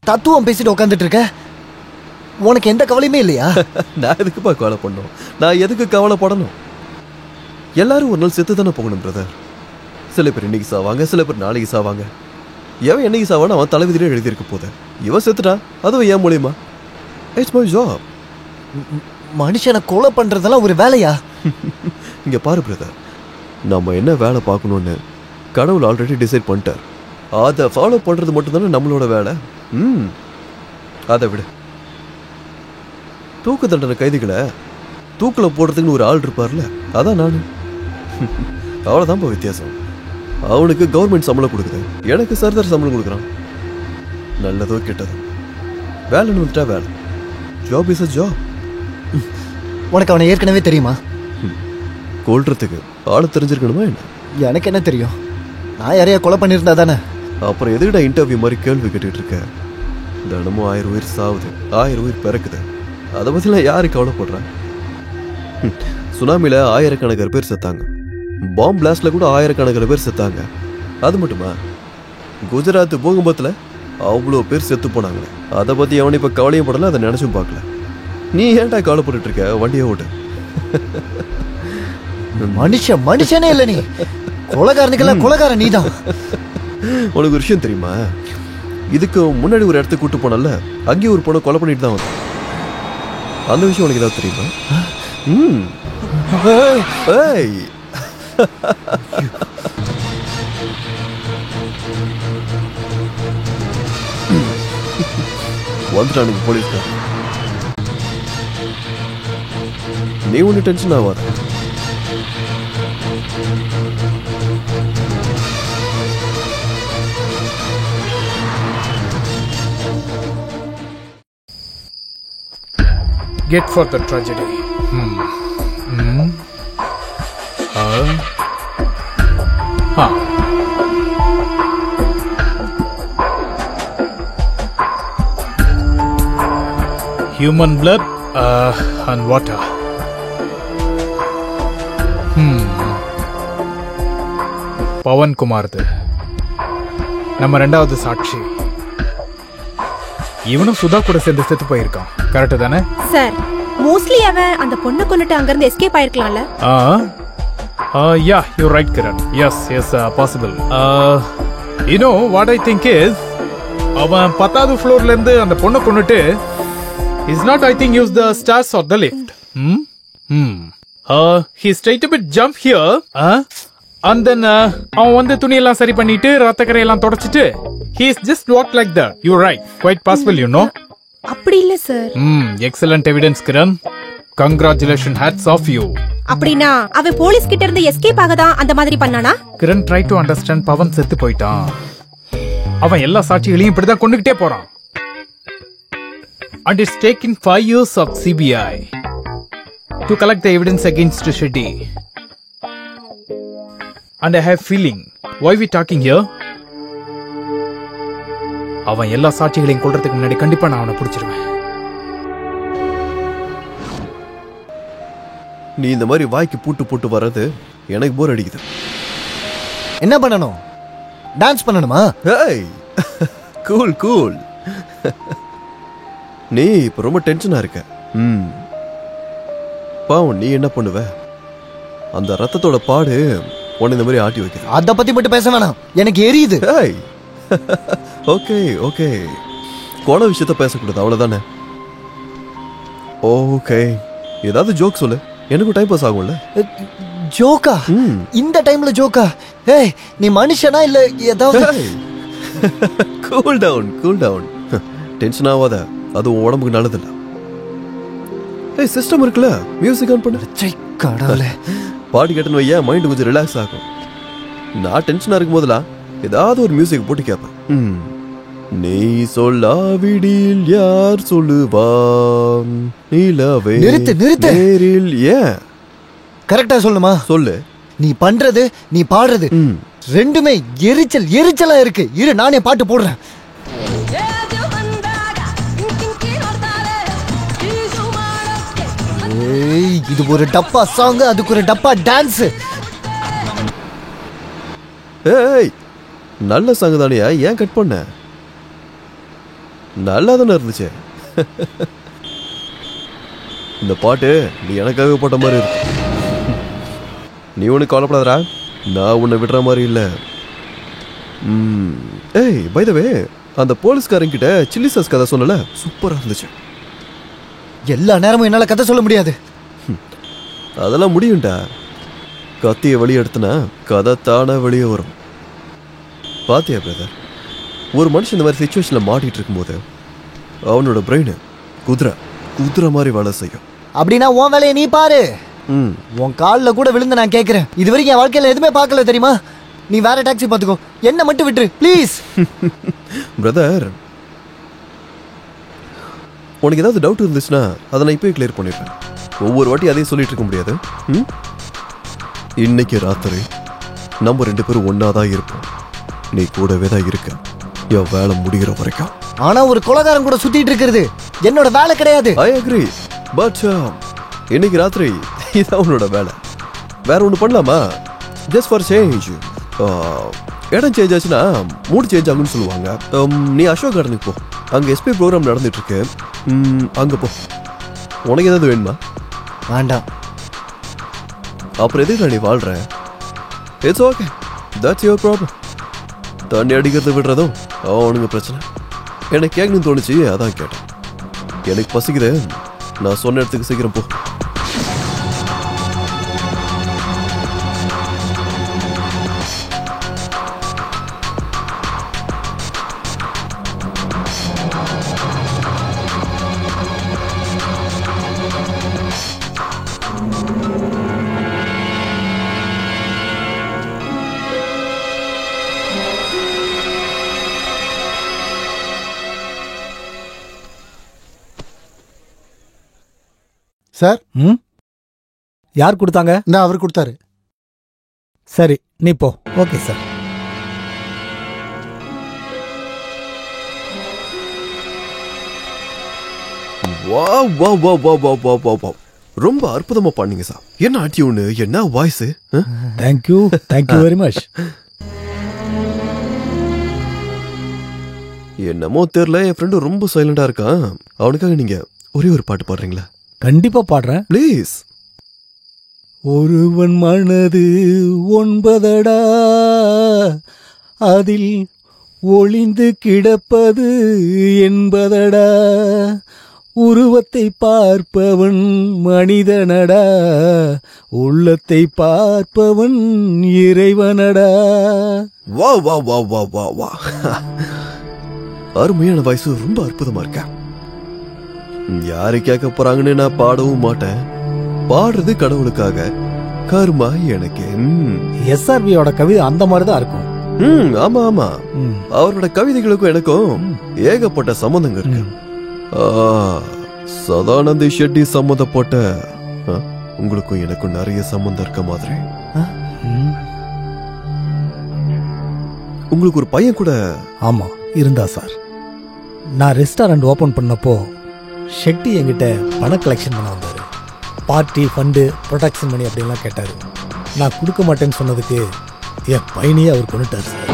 தத்துவம் பேசிட்டு உட்காந்துட்டு இருக்க, உனக்கு எந்த கவலையுமே இல்லையா? நான் எதுக்குப்பா கவலை பண்ணணும்? நான் எதுக்கு கவலைப்படணும்? எல்லாரும் ஒரு நாள் செத்து தானே போகணும் பிரதர். சில பேர் இன்னைக்கு சாவாங்க, சில பேர் நாளைக்கு சாவாங்க. எவன் என்னைக்கு சாவான்னு அவன் தலைவிதிலே எழுதியிருக்க போத. இவன் செத்துட்டான், அதுவும் ஏன் மூலியமா? It's my job. மனுஷனை கொலை பண்றதெல்லாம் ஒரு வேலையா? இங்க பாரு பிரதர், நம்ம என்ன வேலை பார்க்கணும்னு கடவுள் ஆல்ரெடி டிசைட் பண்ணிட்டார். அதை ஃபாலோ பண்றது மட்டும்தானே நம்மளோட வேலை. அதை விட தூக்கு தண்டனை கைதிகளை தூக்கில் போடுறதுக்குன்னு ஒரு ஆள் இருப்பார்ல, அதான் நான். அவ்வளோதான் வித்தியாசம். அவனுக்கு கவர்மெண்ட் சம்பளம் கொடுக்குது, எனக்கு சர்தார் சம்பளம் கொடுக்குறான். நல்லதோ கெட்டதோ வேலைன்னு வந்துட்டா வேலை. Job is a job. உனக்கு அவனை ஏற்கனவே தெரியுமா? கொல்றதுக்கு ஆளு தெரிஞ்சிருக்கணுமா என்ன? எனக்கு என்ன தெரியும்? நான் யாரையா கொலை பண்ணியிருந்தா தானே. அப்புறம் எதுக்கிட்ட இன்டர்வியூ மாதிரி கேள்வி கேட்டுட்டு இருக்க? தினமும் 1000 உயிர் சாவுது, 1000 உயிர் பிறக்குது. அதை பற்றிலாம் யாரு கவலைப்படுறா? சுனாமியில் ஆயிரக்கணக்கான பேர் செத்தாங்க, பாம்பு பிளாஸ்ட்ல கூட ஆயிரக்கணக்கான பேர் செத்தாங்க. அது மட்டுமா, குஜராத் பூகம்பத்தில் அவ்வளோ பேர் செத்து போனாங்க. அதை பற்றி அவனை இப்போ கவலையும் படல, அதை நினச்சும் பார்க்கல. நீ ஏன்டா கவலைப்பட்டு இருக்க? வண்டியை ஓட்டு. மனுஷனே இல்லை நீ. கொலைகாரனுக்கெல்லாம் கொலைகாரன் நீதான். உனக்கு ஒரு விஷயம் தெரியுமா? இதுக்கு முன்னாடி ஒரு இடத்துக்கு கூட்டு போனல, அங்கேயும் ஒரு பொண்ணை கொலை பண்ணிட்டு தான் வந்தேன். அந்த விஷயம் உனக்கு ஏதாவது தெரியுமா? வந்துட்டானுங்க போலீஸ்கார. நீ ஒன்னும் டென்ஷன் ஆகாத. Get for the tragedy. Human blood and water. Pawan Kumar நம்ம 2வது சாட்சி. இவனும் சுதா கூட சேர்ந்து செத்து போயிருக்கான், கரெக்ட் தானே சார்? மோஸ்ட்லி அவன் அந்த பொண்ணை கொன்னுட்டு அங்க இருந்து escape ஆயிருக்கலாம்ல? Yeah, you're right, Kiran. Yes, possible. You know what I think is, அவன் 10வது ஃப்ளோர்ல இருந்து அந்த பொண்ணை கொன்னுட்டு is not, I think, use the stairs or the lift. He straight a bit jump here, and then அவன் வந்து துணியெல்லாம் சரி பண்ணிட்டு ரத்தக்கரையெல்லாம் தொடச்சிட்டு he is just walked like that. You're right, quite possible, you know. அப்படி இல்ல sir. Excellent evidence, Kiran. Congratulations, hats off you. அப்படினா அவன் போலீஸ் கிட்ட இருந்து எஸ்கேப் ஆக தான் அந்த மாதிரி பண்ணானா? Kiran, try to understand. Pawan செத்து போயிட்டான். அவன் எல்லா சாட்சிகளையும் இப்படி தான் கொண்டுகிட்டே போறான். And it's taken 5 years of CBI to collect the evidence against Shetty. And I have feeling, why we talking here? அவன் எல்லா சாட்சிகளையும் கொல்றதுக்கு முன்னாடி கண்டிப்பா நான் அவனை பிடிச்சிருவேன். நீ இந்த மாதிரி வாய்க்கு பூட்டு போட்டு வர்றது எனக்கு போர் அடிக்குது. என்ன பண்ணணும்? டான்ஸ் பண்ணணுமா? ஏய் கூல் கூல். நீ இப்ப ரொம்ப டென்ஷனா இருக்க. பாவம், நீ என்ன பண்ணுவ? அந்த ரத்தத்தோட பாடு உன்னை இந்த மாதிரி ஆட்டி வைக்க. அத பத்தி மட்டும் பேச வேணாம், எனக்கு எரியுது. ஏய் ஓகே ஓகே, கோண விஷயத்த பேசக்கூடாது, அவ்வளவுதானே? ஓகே, ஏதாவது ஜோக் சொல்லு, எனக்கு டைம் பாஸ் ஆகும்ல. ஜோக்கா? இந்த டைம்ல ஜோக்கா? ஏய், நீ மனுஷனா இல்ல ஏதாவது? Cool down cool down, tension ஆகாத, அது உன் உடம்புக்கு நல்லதில்ல. ஏய், சிஸ்டம் இருக்குல்ல, மியூசிக் ஆன் பண்ணு. கடவுளே, பாட்டு கேட்டுன்னு வையா, மைண்ட் கொஞ்சம் ரிலாக்ஸ் ஆகும். நான் டென்ஷனா இருக்கும் போதெல்லாம் ஏதாவது ஒரு மியூசிக் போட்டு கேட்பேன். நீ சொல்லாவிடில் யார் சொல்லுவான் நிலவே. நிறுத்து நிறுத்து. நேரில் ஏன் கரெக்டா சொல்லுமா? சொல்லு. நீ பண்றது, நீ பாடுறது ரெண்டுமே எரிச்சலா இருக்கு. இரு, நானே பாட்டு போடுறேன். ஏய், இது ஒரு டப்பா சாங், அதுக்கு ஒரு டப்பா டான்ஸ். ஏய், நல்ல சாங் தானியா, ஏன் கட் பண்ண? நல்லா தானே இருந்துச்சு. இந்த பாட்டு நீ எனக்காக போட்ட மாதிரி இருக்கு. நீ ஒண்ணு கவலைப்படாதடா, நான் உன்னை விடுற மாதிரி இல்ல. ஏய், பை த வே, அந்த போலீஸ்காரங்கிட்ட சில்லி சாஸ் கதை சொன்னல, சூப்பரா இருந்துச்சு. எல்லா நேரமும் என்னால கதை சொல்ல முடியாது. அதெல்லாம் முடியும்டா. கத்திய வெளியே எடுத்தனா கதை தானா வெளியே வரும். பாத்தியா பிரதர், ஒரு மனுஷன் இந்த மாதிரி சிச்சுவேஷன்ல மாட்டிட்டு இருக்கும்போது அவனோட பிரெயின் குதிரை மாதிரி வேலை செய்யும். அப்படின்னா உன் வேலையை நீ பாரு. உன் காலில் கூட விழுந்து நான் கேட்கிறேன். இது வரைக்கும் என் வாழ்க்கையில எதுவுமே பார்க்கல தெரியுமா? நீ வேற டாக்ஸி பார்த்துக்கோ, என்ன மட்டும் விட்டுரு ப்ளீஸ். பிரதர், உனக்கு ஏதாவது டவுட் இருந்துச்சுன்னா அதை நான் இப்போயே கிளியர் பண்ணிடுறேன். ஒவ்வொரு வாட்டி அதையும் சொல்லிட்டு இருக்க முடியாது. இன்னைக்கு ராத்திரி நம்ம 2 பேரும் ஒன்னாதான் இருப்போம். நீ கூடவே தான் இருக்க, என் வேலை முடிகிற வரைக்கும். ஆனா ஒரு கொலைகாரன் கூட சுத்திட்டு இருக்கிறது என்னோட வேலை கிடையாது. ஐ அக்ரி, பட் இன்னைக்கு ராத்திரி இதான் உன்னோட வேலை. வேற ஒன்று பண்ணலாமா? Just for change. இடம் சேஞ்ச் ஆச்சுன்னா மூடு சேஞ்ச் ஆகுன்னு சொல்லுவாங்க. நீ அசோக் கார்டனுக்கு போ, அங்கே எஸ்பி ப்ரோக்ராம் நடந்துட்டு இருக்கு. அங்கே போ. உனக்கு ஏதாவது வேணுமா? வேண்டாம். அப்புறம் எதுக்கு நீ வாழ்ற? It's okay, that's your problem. தண்ணி அடிக்கிறது விடுறதும் அவனுங்க பிரச்சனை. எனக்கு கேட்கணும்னு தோணுச்சு, அதான் கேட்டேன். எனக்கு பசிக்குது, நான் சொன்ன இடத்துக்கு சீக்கிரம் போ. சார், யார் கொடுத்தாங்க? நான் அவர் கொடுத்தாரு. சரி, நீ போ. Okay sir. ரொம்ப அற்புதமா பண்ணீங்க சார். என்ன டியூன், என்ன வாய்ஸ். Thank you very much. என்னமோ தெரியல, என் ஃப்ரெண்டு ரொம்ப சைலண்டா இருக்கான். அவனுக்காக நீங்க ஒரே ஒரு பாட்டு பாடுறீங்களா? கண்டிப்பா பாடுறேன், ப்ளீஸ். ஒருவன் மனது 9 அதில் ஒளிந்து கிடப்பது 80. உருவத்தை பார்ப்பவன் மனிதனடா, உள்ளத்தை பார்ப்பவன் இறைவனடா. வா வா வா வா வா வா. அருமையான வயசு, ரொம்ப அற்புதமா இருக்க. யாரு கேட்க போறாங்கன்னு நான் பாடவும் மாட்டேன். பாடுறது கடவுளுக்காக, கர்மா எனக்கு. எஸ்ஆர்பியோட கவிதை அந்த மாதிரிதான் இருக்கும். ஆமா ஆமா, அவரோட கவிதைகளுக்கும் எனக்கும் ஏகப்பட்ட சம்பந்தங்க இருக்கு. சதானந்தி ஷெட்டி சம்பந்தப்பட்ட உங்களுக்கும் எனக்கும் நிறைய சம்பந்தம் இருக்க மாதிரி. உங்களுக்கு ஒரு பையன் கூட? ஆமா, இருந்தா சார். நான் ரெஸ்டாரண்ட் ஓபன் பண்ணப்போ ஷெட்டி என்கிட்ட பணம் கலெக்ஷன் பண்ண வந்தாரு. பார்ட்டி ஃபண்டு ப்ரொடக்ஷன் மணி அப்படின்லாம் கேட்டாரு. நான் கொடுக்க மாட்டேன்னு சொன்னதுக்கு என் பையனையே அவர் கொண்டுட்டார் சார்.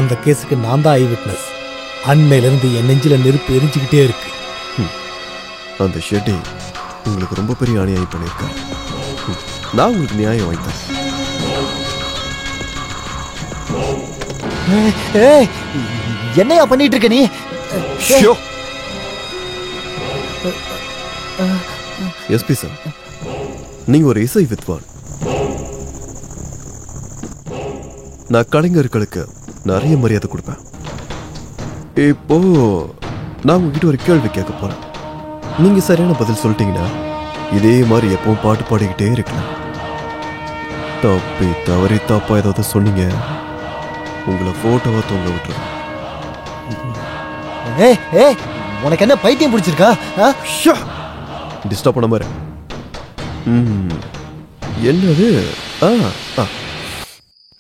அந்த கேஸுக்கு நான் தான் ஐ விட்னஸ். அன்னையிலிருந்து என் நெஞ்சில நெருப்பு எரிஞ்சுக்கிட்டே இருக்கு. அந்த ஷெட்டி உங்களுக்கு ரொம்ப பெரிய அநியாயம் பண்ணியிருக்காரு. நான் உங்களுக்கு நியாயம் வாய்த்தேன். என்னையா பண்ணிட்டு இருக்க நீ? எஸ்பி சார், நீங்க ஒரு இசை வித்வான். நான் கலைஞர்களுக்கு நிறைய மரியாதை கொடுப்பேன். இப்போ நான் உங்ககிட்ட ஒரு கேள்வி கேட்க போறேன். நீங்க சரியான பதில் சொல்லிட்டீங்கன்னா இதே மாதிரி எப்பவும் பாட்டு பாடிக்கிட்டே இருக்கலாம். தப்பி தவறி தப்பா ஏதாவது சொன்னீங்க, உங்களை போட்டோவா தொங்க விட்டுறேன். உனக்கு என்ன பைத்தியம் பிடிச்சிருக்கா? டிஸ்டர்ப் பண்ண மாதிரி. என்னது?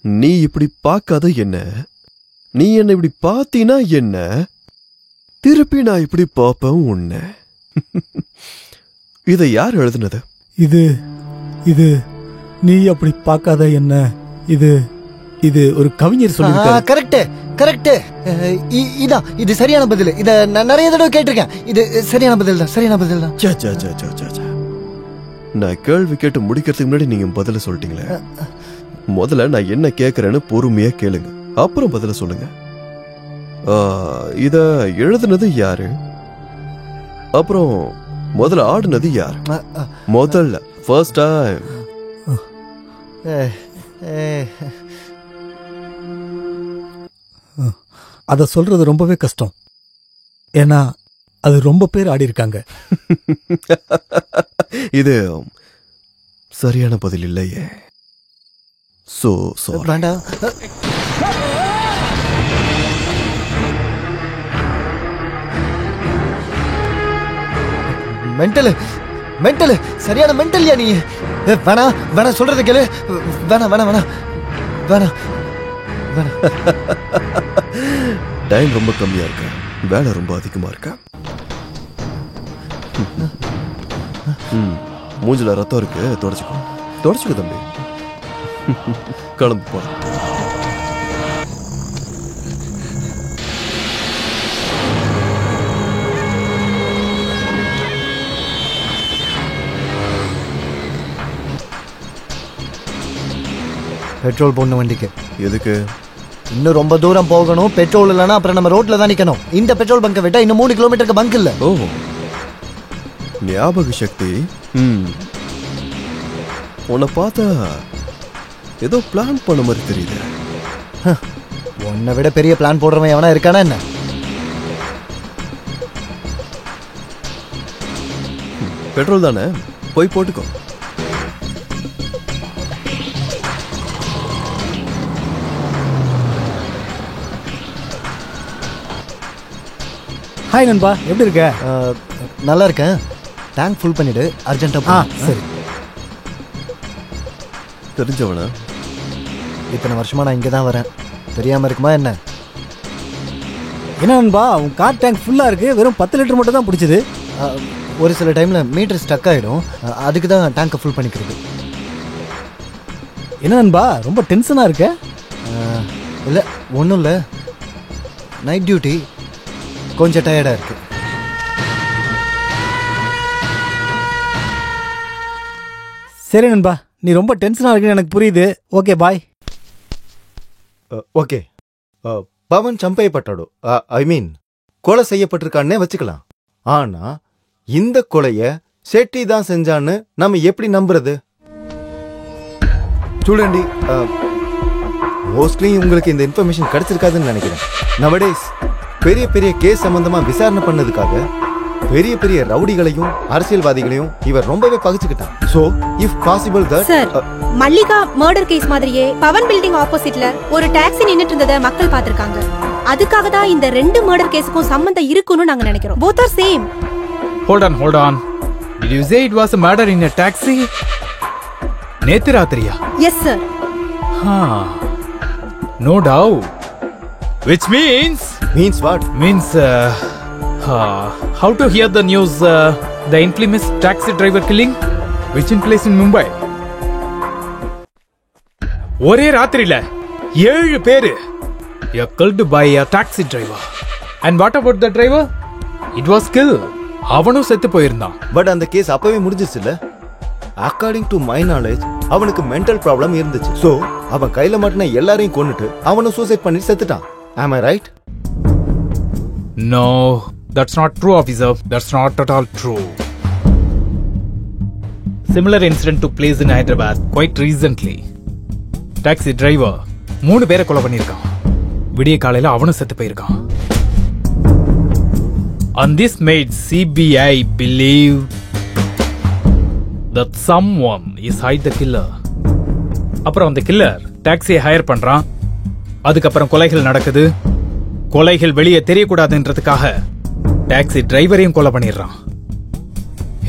நீ இப்படி பார்க்காத என்ன, நீ என்ன இப்படி பார்த்தீனா என்ன, திருப்பி நான் இப்படி பார்ப்பேன் உன்ன. இதை யார் எழுதுனது? இது இது நீ அப்படி பார்க்காத என்ன, இது இது ஒரு கவிஞர் சொல்லிருக்காரு. Correct correct. இதான் இது சரியான பதில். இத நான் நிறைய தடவை கேட்டிருக்கேன். இது சரியான பதில் தான், சரியான பதில் தான். நான் கேள்வி கேட்டு முடிக்கிறதுக்கு முன்னாடி நீங்க பதில சொல்லிட்டீங்களே. முதல்ல நான் என்ன கேட்கறேன்னு பொறுமையா கேளுங்க, அப்புறம் பதில சொல்லுங்க. இத எழுதுனது யாரு? அப்புறம் முதல்ல ஆடுனது யாரு? முதல்ல ஃபர்ஸ்ட் டைம். அத சொல்றது ரொம்பவே கஷ்டம். ஏன்னா அது ரொம்ப பேர் ஆடி இருக்காங்க. இது சரியான பதில் இல்லையே. வேண்டாம். மென்டல் மென்டல் சரியான மென்டல்யா நீ. வேணா வேணா சொல்றது கேளு. வேணா வேணா வேணா வேணா வேணா. டைம் ரொம்ப கம்மியா இருக்க, வேலை ரொம்ப அதிகமா இருக்க. மூஞ்சில ரத்தம் இருக்கு, தொடச்சுக்கோ தம்பி. கிளம்பு போற. பெட்ரோல் போடணும் வண்டிக்கு. எதுக்கு? இன்னும் ரொம்ப தூரம் போகணும். பெட்ரோல் இல்லைன்னா அப்புறம் நம்ம ரோட்ல தான் நிக்கணும். இந்த பெட்ரோல் பங்கை விட்டா இன்னும் 3 கிலோமீட்டருக்கு பங்க் இல்ல. ஓ, ஞாபக சக்தி. உன்னை பார்த்தா ஏதோ பிளான் பண்ண மாதிரி தெரியுது. உன்னை விட பெரிய பிளான் போடுறவன் எவனா இருக்கானா என்ன? பெட்ரோல் தானே, போய் போட்டுக்கோ. ஹாய் நண்பா, எப்படி இருக்க? நல்லா இருக்கேன். டேங்க் ஃபுல் பண்ணிடு அர்ஜென்ட்டா. சரி. தெரிஞ்சவனா? இத்தனை வருஷமா நான் இங்கே தான் வரேன், தெரியாம இருக்குமா என்ன? என்ன நண்பா, உன் கார் டேங்க் ஃபுல்லா இருக்கு, வெறும் 10 லிட்டர் மட்டும் தான் பிடிச்சது. ஒரு சில டைம்ல மீட்டர் ஸ்டக் ஆயிடும், அதுக்கு தான் டேங்கை ஃபுல் பண்ணிக்கிறது. என்ன நண்பா, ரொம்ப டென்ஷனா இருக்க? இல்லை ஒன்றும் இல்லை, நைட் டியூட்டி, கொஞ்சம் டயர்டா இருக்கு. சரி நண்பா, நீ ரொம்ப டென்ஷனா இருக்குன்னு எனக்கு புரியுது. Okay bye. ஓகே, பவன் சம்பையப்பட்டாடோ, ஐ மீன் கொலை செய்யப்பட்டிருக்கான்னே வச்சுக்கலாம். ஆனா இந்த கொலைய ஷெட்டி தான் செஞ்சான்னு நம்ம எப்படி நம்புறது? ஸ்டூடெண்டி, மோஸ்ட்லி உங்களுக்கு இந்த இன்ஃபர்மேஷன் கிடைச்சிருக்காதுன்னு நினைக்கிறேன். நவடேஸ் பெரிய பெரிய கேஸ் சம்பந்தமா விசாரணை பண்ணதுக்காக பெரிய பெரிய ரவுடிகளையும் அரசியல்வாதிகளையும் இவர் ரொம்பவே பகிச்சுக்கிட்டான். So if possible that sir, Mallika murder case மாதிரியே பவன் பில்டிங் ஆப்போசிட்ல ஒரு டாக்ஸி நின்னுட்டு இருந்ததை மக்கள் பார்த்திருக்காங்க. அதுக்காக தான் இந்த 2 மர்டர் கேஸுக்கும் சம்பந்தம் இருக்குன்னு நாங்க நினைக்கிறோம். both are same. Hold on. Did you say it was a murder in a taxi? நேத்து ராத்திரியா? Yes sir. No doubt. Which means Means what? Means, how to hear the news, the infamous taxi driver killing, which in place in Mumbai. ஒரே ராத்திரியில 7 பேரு killed by a taxi driver. And what about the driver? It was killed. அவனும் செத்து போயிருந்தான். But அந்த case அப்பவே முடிஞ்சிச்சுல. According to my knowledge அவனுக்கு mental problem இருந்துச்சு. சோ அவன் கையில மாட்டின எல்லாரையும் கொன்னுட்டு அவனும் சூசைட் பண்ணி செத்துட்டான். Am I right? No, that's not true, officer. That's not at all true. Similar incident took place in Hyderabad quite recently. Taxi driver 3 பேரை கொலை பண்ணிருக்கான். விடிய காலையில அவனும் செத்து போயிருக்கான். And this made CBI believe that someone is hide the killer. அப்புறம் அந்த கில்லர் டாக்ஸியை ஹையர் பண்றான். அதுக்கப்புறம் கொலைகள் நடக்குது. கொலைகள் வெளியே தெரியக்கூடாதுன்றதுக்காக டாக்ஸி டிரைவரையும் கொலை பண்ணிடுறான்.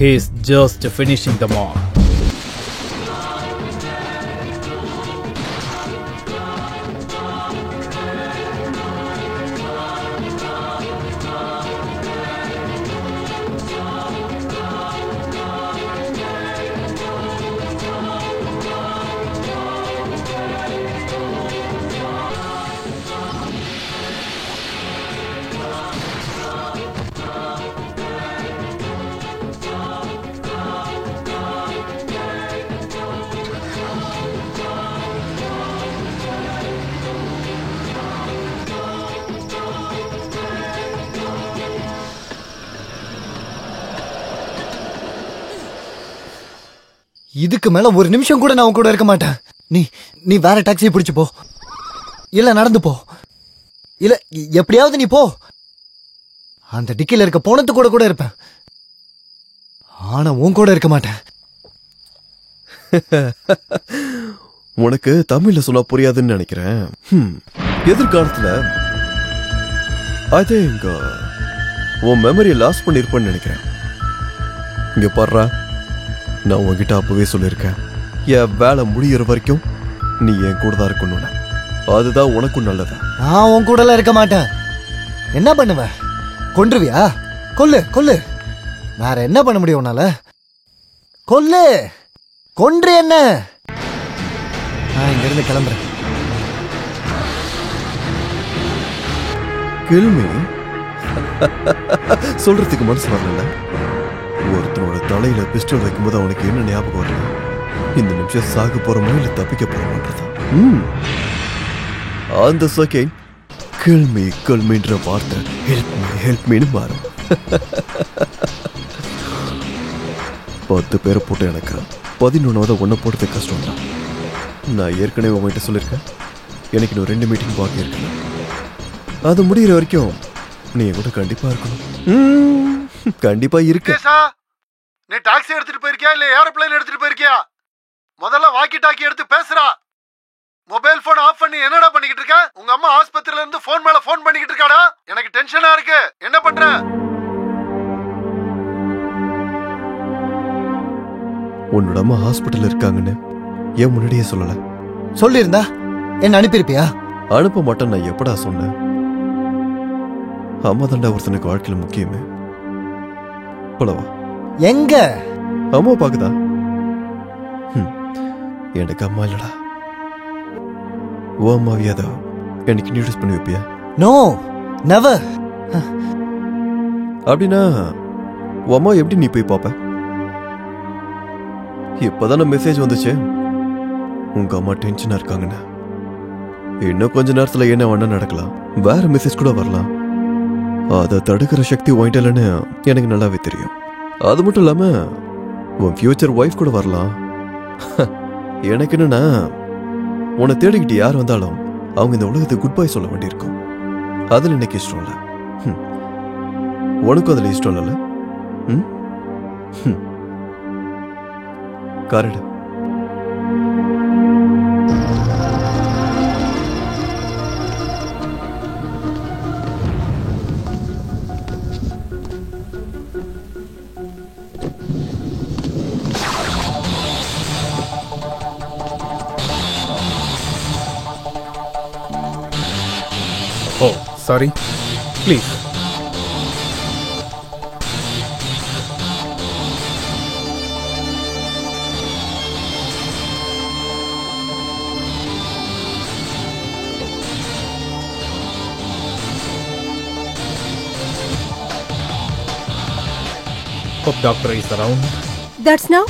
He is just finishing the mob. இதுக்கு மேல ஒரு நிமிஷம் கூட நான் உன் கூட இருக்க மாட்டேன். நீ வேற டாக்ஸியை பிடிச்சு போ, இல்ல நடந்து போ, இல்ல எப்படியாவது நீ போ. அந்த டிக்கில இருக்க போனது கூட இருப்பேன், ஆனா உன் கூட இருக்க மாட்டேன். உனக்கு தமிழ்ல சொல்ல புரியாதுன்னு நினைக்கிறேன். எதிர்காலத்துல அதே இங்க உன் மெமரியை லாஸ் பண்ணிருப்பேன்னு நினைக்கிறேன். இங்க பாடுறா, நான் உன்கிட்ட அப்பவே சொல்லியிருக்கேன், என் வேலை முடிகிற வரைக்கும் நீ என் கூட தான் இருக்கணும். அதுதான் உனக்கும் நல்லது. நான் உன் கூட எல்லாம் இருக்க மாட்டேன். என்ன பண்ணுவ? கொன்றுவியா? கொல்லு கொல்லு. வேற என்ன பண்ண முடியும் உன்னால? கொல்லு, கொன்று என்ன? நான் இங்க இருந்து கிளம்புறேன். கில்மி சொல்றதுக்கு மனசு வரல. ஒருத்தனோட தலையில பிஸ்டல் வைக்கும்போது அவனுக்கு என்ன ஞாபகம் வரல? இந்த நிமிஷம் சாக போறோமோ இல்ல தப்பிக்க போறோமோன்றதா. அந்த செகண்ட் கில்மி கில்மின்ற வார்த்தை ஹெல்ப் மீன்னு மாறும். 10 பேரை போட்டு எனக்கு 11வது ஒன்ன போடுறது கஷ்டம் தான். நான் ஏற்கனவே உங்ககிட்ட சொல்லியிருக்கேன், எனக்கு இன்னும் 2 மீட்டிங் பாக்கி இருக்கு. அது முடிகிற வரைக்கும் நீ கூட கண்டிப்பா இருக்கணும். கண்டிப்பா இருக்கு. நீ டாக்ஸி எடுத்துட்டு போயிருக்கியா இல்ல ஏரோப்ளேன் எடுத்துட்டு போயிருக்கியா? முதல்ல வாக்கி டாக்கி எடுத்து பேசுறா. மொபைல் போன் ஆஃப் பண்ணி என்னடா பண்ணிக்கிட்டு இருக்க? உங்க அம்மா ஆஸ்பத்திரியில இருந்து போன் மேல போன் பண்ணிக்கிட்டு இருக்காடா. எனக்கு டென்ஷனா இருக்கு. என்ன பண்ற? உன்னோட அம்மா ஹாஸ்பிட்டல் இருக்காங்கன்னு ஏன் முன்னாடியே சொல்லல? சொல்லியிருந்தா என்ன அனுப்பியிருப்பியா? அனுப்ப மாட்டேன் நான் எப்படா சொன்னேன்? அம்மா தாண்டா ஒருத்தனுக்கு வாழ்க்கையில முக்கியமே. போலவா? எங்க அம்மா பாக்குதா? எனக்கு அம்மா இல்லடா. ஓ அம்மாவியாதா எனக்கு இன்ட்ரோடியூஸ் பண்ணி வைப்பியா? No, never. அப்படின்னா உன் அம்மா எப்படி நீ போய் பாப்ப? இப்பதான மெசேஜ் வந்துச்சு உங்க அம்மா டென்ஷனா இருக்காங்கன்னு. இன்னும் கொஞ்ச நேரத்துல என்ன வேணா நடக்கலாம். வேற மெசேஜ் கூட வரலாம். அதை தடுக்கிற சக்தி வாங்கிட்டலன்னு எனக்கு நல்லாவே தெரியும். அது மட்டும் இல்லாம உன் ஃபியூச்சர் ஒய்ஃப் கூட வரலாம். எனக்கு என்னன்னா, உன்னை தேடிக்கிட்டு யார் வந்தாலும் அவங்க இந்த உலகத்துக்கு குட் பை சொல்ல வேண்டியிருக்கும். அதுல எனக்கு இஷ்டம் இல்லை. உனக்கும் அதுல இஷ்டம் இல்லைல்ல? காரடு. Oh, sorry. Please. Hope doctor is around. That's now.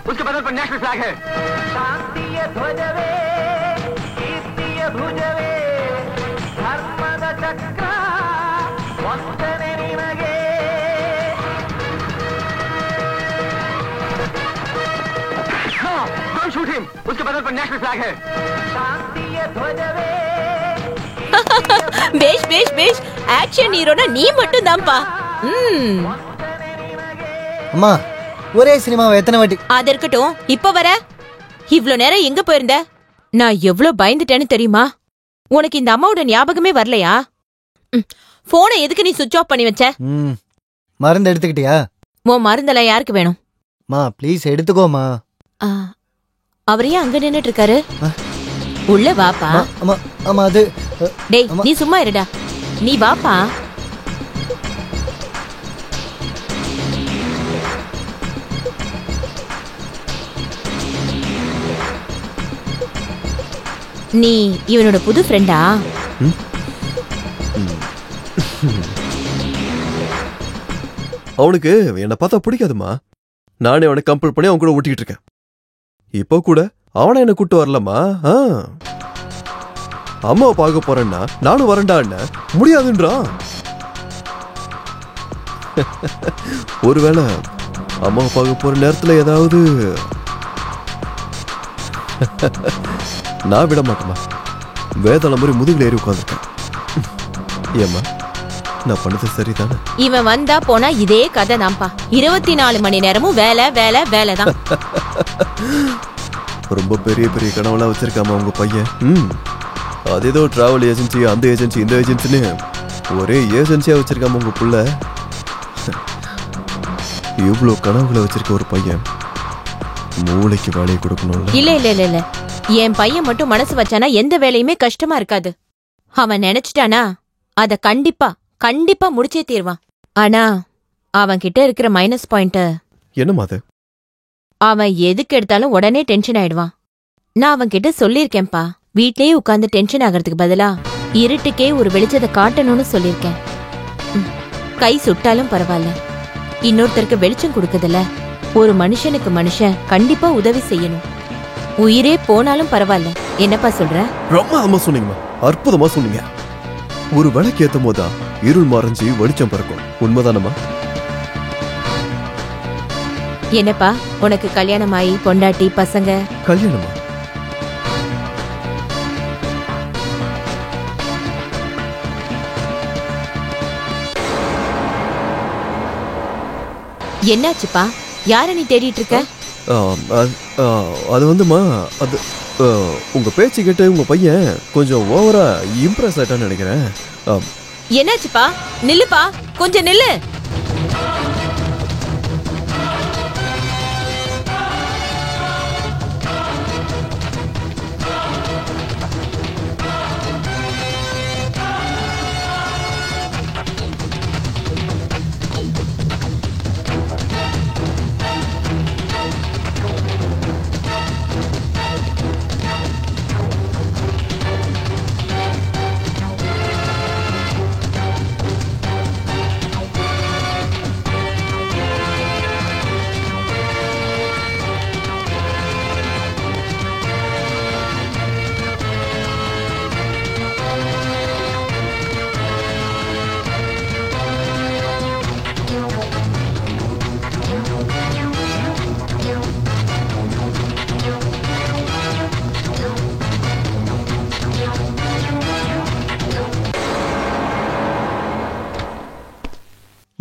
उसके बदल पर नेशनल फ्लैग है. शांतिय ध्वजवे कीर्तिय भुजवे धर्मद चक्र वंदने निनगे. Don't shoot him. उसके बदल पर नेशनल फ्लैग है. शांतिय ध्वजवे. பேஷ் பேஷ் பேஷ் ஆக்ஷன் ஹீரோனா நீ மட்டும் தான்ப்பா. அம்மா ஒரே சினிமாவை எத்தனை வாட்டி? அது இருக்கட்டும், இப்ப வர இவ்ளோ நேரம் எங்க போயிருந்த? நான் எவ்வளவு பயந்துட்டேன்னு தெரியுமா? உனக்கு இந்த அம்மாவோட ஞாபகமே வரலையா? போனை எதுக்கு நீ சுவிட்ச் ஆஃப் பண்ணி வச்ச? மருந்து எடுத்துக்கிட்டியா? உன் மருந்தெல்லாம் யாருக்கு வேணும்? மா ப்ளீஸ் எடுத்துக்கோமா. அவர் ஏன் அங்க நின்னுட்டு இருக்காரு? உள்ள வாப்பா. அம்மா அம்மா அது டேய் நீ சும்மா இருடா. நீ வாப்பா. நீ இவனோட புது ஃப்ரெண்டா? அவனுக்கு என்னை பார்த்தா பிடிக்காதுமா. நானே அவனை கம்பல் பண்ணி அவன் கூட ஓட்டிக்கிட்டு இருக்கேன். இப்போ கூட அவனை என்ன கூட்டு வரலமா. அம்மாவை பார்க்க போறேன்னா நானும் வரேன்டா. முடியாதுன்றான். ஒருவேளை அம்மாவை பார்க்க போற நேரத்துல ஏதாவது நான் விட மாட்டேமா. வேதாள மாதிரி முதுகுல ஏறி உட்காந்துருக்கேன். ஏம்மா நான் பண்ணது சரிதானே? இவன் வந்தா போனா இதே கதை தான்ப்பா. 24 மணி நேரமும் வேலை வேலை வேலை தான். ரொம்ப பெரிய பெரிய கனவுலாம் வச்சிருக்காமா உங்க பையன். அது ஏதோ டிராவல் ஏஜென்சி, அந்த ஏஜென்சி, இந்த ஏஜென்சின்னு ஒரே ஏஜென்சியா வச்சிருக்காம உங்க புள்ள. இவ்வளவு கனவுகளை வச்சிருக்க ஒரு பையன் மூளைக்கு வேலையை கொடுக்கணும்ல. இல்ல இல்ல இல்ல இல்ல, என் பையன் மட்டும் மனசு வச்சானா எந்த வேலையுமே கஷ்டமா இருக்காது. அவன் நினைச்சிட்டானா அத கண்டிப்பா கண்டிப்பா முடிச்சே தீர்வான். ஆனா அவன் கிட்ட இருக்கிற மைனஸ் பாயிண்ட் என்னமா அது? அவன் எதுக்கு எடுத்தாலும் உடனே டென்ஷன் ஆயிடுவான். நான் அவன் கிட்ட சொல்லிருக்கேன்பா, வீட்லயே உட்கார்ந்து டென்ஷன் ஆகிறதுக்கு பதிலா இருட்டுக்கே ஒரு வெளிச்சத்தை காட்டணும்னு சொல்லிருக்கேன். கை சுட்டாலும் பரவாயில்ல, இன்னொருத்தருக்கு வெளிச்சம் கொடுக்கறதுல ஒரு மனுஷனுக்கு மனுஷன் கண்டிப்பா உதவி செய்யணும். உயிரே போனாலும் பரவாயில்ல. என்னப்பா சொல்ற? ரொம்ப அம்மா சொன்னீங்கம்மா, அற்புதமா சொன்னீங்க. ஒரு விளக்கு ஏத்தும் போதுதான் இருள் மறைஞ்சு வெளிச்சம் பறக்கும். உண்மைதானம்மா? என்னப்பா உனக்கு கல்யாணம் ஆகி பொண்டாட்டி பசங்க? கல்யாணமா? என்னாச்சுப்பா? யார நீ தேடிட்டு இருக்க? அது வந்துமா, அது உங்க பேச்சு கேட்டு உங்க பையன் கொஞ்சம் ஓவரா இம்ப்ரெஸ் ஆயிட்டான்னு நினைக்கிறேன். என்னாச்சுப்பா? நில்லுப்பா, கொஞ்சம் நில்லு.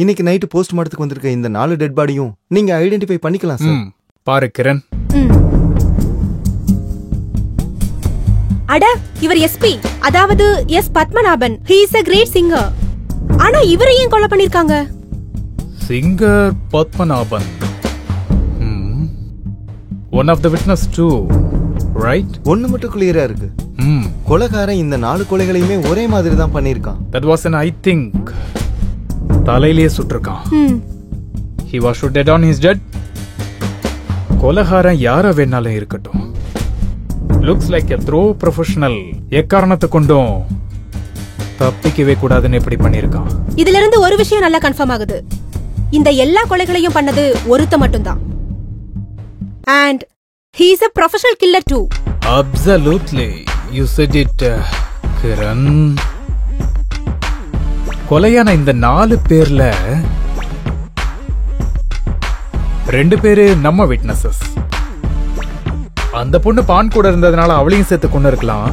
இன்னைக்கு நைட்டு போஸ்ட்மார்ட்டத்துக்கு வந்திருக்க இந்த 4 டெட் பாடியும் நீங்க ஐடென்டிஃபை பண்ணிக்கலாம் சார். பாரு கிரண். அட இவர் எஸ்பி, அதாவது S Padmanabhan. he is a great singer. ஆனா இவரை ஏன் கொலை பண்ணிருக்காங்க? Singer Padmanabhan. One of the witness too, right? ஒண்ணு மட்டும் கிளியரா இருக்கு. கொலைகாரன் இந்த 4 கொலைகளையுமே ஒரே மாதிரி தான் பண்ணிருக்கான். That was an I think. தலையிலேயே சுட்டிருக்கான். He was shot dead on his dead. கொலைகாரன் யார வேணாலும் இருக்கட்டும். Looks like a throw professional. எக்காரணத்தை கொண்டும் தப்பிக்கவே கூடாதுன்னு எப்படி பண்ணிருக்கான். இதுல இருந்து ஒரு விஷயம் நல்லா கன்ஃபார்ம் ஆகுது. இந்த எல்லா கொலைகளையும் பண்ணது ஒருத்த மட்டும்தான். And he is a professional killer too. Absolutely. You said it, Kiran. கொலையான இந்த 4 பேர்ல 2 பேரு நம்ம விட்னஸஸ். அந்த பொண்ணு பான் கூட இருந்ததுனால அவளையும் சேர்த்து கொண்டு இருக்கலாம்.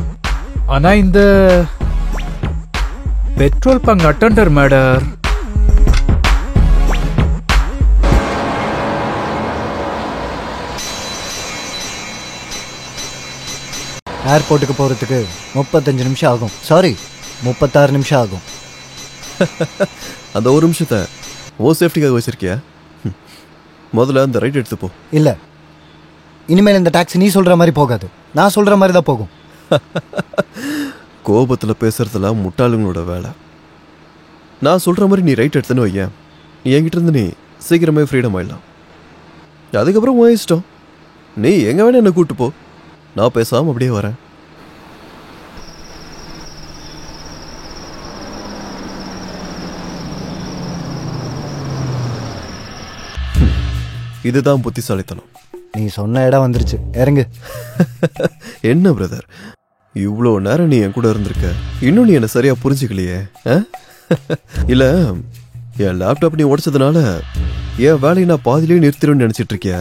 ஆனா இந்த பெட்ரோல் பங்க் அட்டெண்டர் மர்டர் ஏர்போர்ட்டுக்கு போறதுக்கு 35 நிமிஷம் ஆகும். சாரி, 36 நிமிஷம் ஆகும். அந்த ஒரு நிமிஷத்தை ஓ சேஃப்டிக்காக வச்சிருக்கியா? முதல்ல அந்த ரைட் எடுத்து போ. இல்ல, இனிமேல் இந்த டாக்ஸி நீ சொல்ற மாதிரி போகாது, நான் சொல்ற மாதிரி தான் போகும். கோபத்துல பேசுறதுலாம் முட்டாளுங்களோட வேலை. நான் சொல்ற மாதிரி நீ ரைட் எடுத்துன்னு வையேன், நீ என்கிட்ட இருந்து நீ சீக்கிரமே ஃப்ரீடம் ஆயிடலாம். அதுக்கப்புறம் உன் இஷ்டம், நீ எங்க வேணா என்ன கூட்டு போ, நான் பேசாம அப்படியே வரேன். இதுதான் புத்திசாலித்தனம். நீ சொன்ன இடம் வந்துருச்சு, இறங்கு. என்ன பிரதர், இவ்வளோ நேரம் நீ என் கூட இருந்திருக்க, இன்னும் நீ என்ன சரியா புரிஞ்சுக்கலையே? இல்ல என் லேப்டாப் நீ உடைச்சதுனால என் வேலையை நான் பாதிலேயே நிறுத்திடும்னு நினைச்சிட்டு இருக்கியா?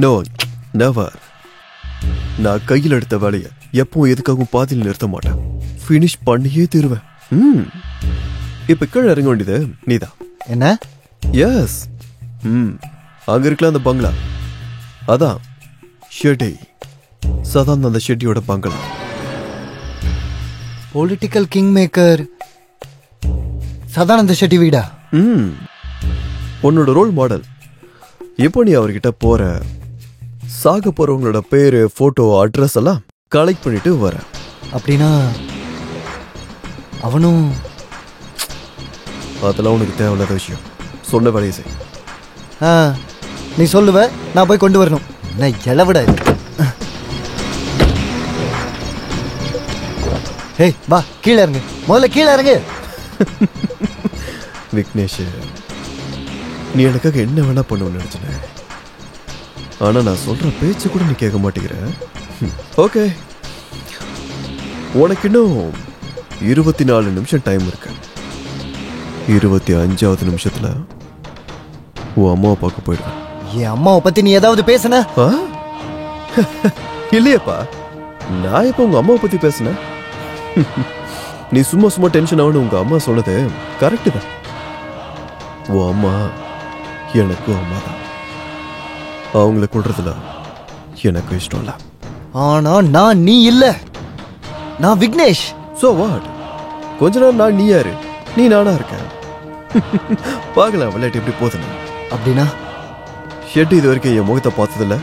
No, never. நான் கையில் எடுத்த வேலையை எப்பவும் எதுக்காகவும் பாதியில் நிறுத்த மாட்டேன், ஃபினிஷ் பண்ணியே தருவேன். இப்ப கீழே இறங்க வேண்டியது நீதான். என்ன? எஸ். அங்க இருக்கலாம் அந்த பங்களா, அதான் ஷெட்டி, சதான் அந்த ஷெட்டியோட பங்களா. Political king maker Sadananda Shetty வீடா? உன்னோட ரோல் மாடல். இப்போ நீ அவர்கிட்ட போற, சாக போறவங்களோட பேரு, போட்டோ, அட்ரஸ் எல்லாம் கலெக்ட் பண்ணிட்டு வர. அப்படின்னா அவனும்? அதெல்லாம் உனக்கு தேவையில்லாத விஷயம். சொன்ன வேலையை செய். நீ சொல்லுவ, நான் போய் கொண்டு வரணும். என்ன இளவிட இது? ஏய் வா, கீழே இறங்கு, முதல்ல கீழே இறங்கு. விக்னேஷ், நீ எனக்காக என்ன வேணா பண்ணுவேன்னு நினைச்சேன், ஆனா நான் சொல்ற பேச்சு கூட நீ கேட்க மாட்டேங்கிற. ஓகே, உனக்கு இன்னும் 24 நிமிஷம் டைம் இருக்கு. 25வது நிமிஷத்துல உன் அம்மாவை பார்க்க போயிடுவேன். என் அம்மாவை பத்தி நீ ஏதாவது பேசுன? இல்லையப்பா, நான் இப்ப உங்க அம்மாவை பத்தி பேசுனேன். நீ சும்மா சும்மா டென்ஷன் ஆகணும், உங்க அம்மா சொன்னது கரெக்டு தான். உன் அம்மா எனக்கும் அம்மா தான், அவங்களை கொள்றதுல எனக்கு இஷ்டம் இல்ல. ஆனா நான் நீ இல்ல, நான் விக்னேஷ். So what? கொஞ்ச நேரம் நான் நீ யாரு, நீ நானா இருக்க. பார்க்கலாம் விளையாட்டு எப்படி போதுன்னு. அப்படின்னா ஷெட்டி இது வரைக்கும் என் முகத்தை பார்த்ததில்ல,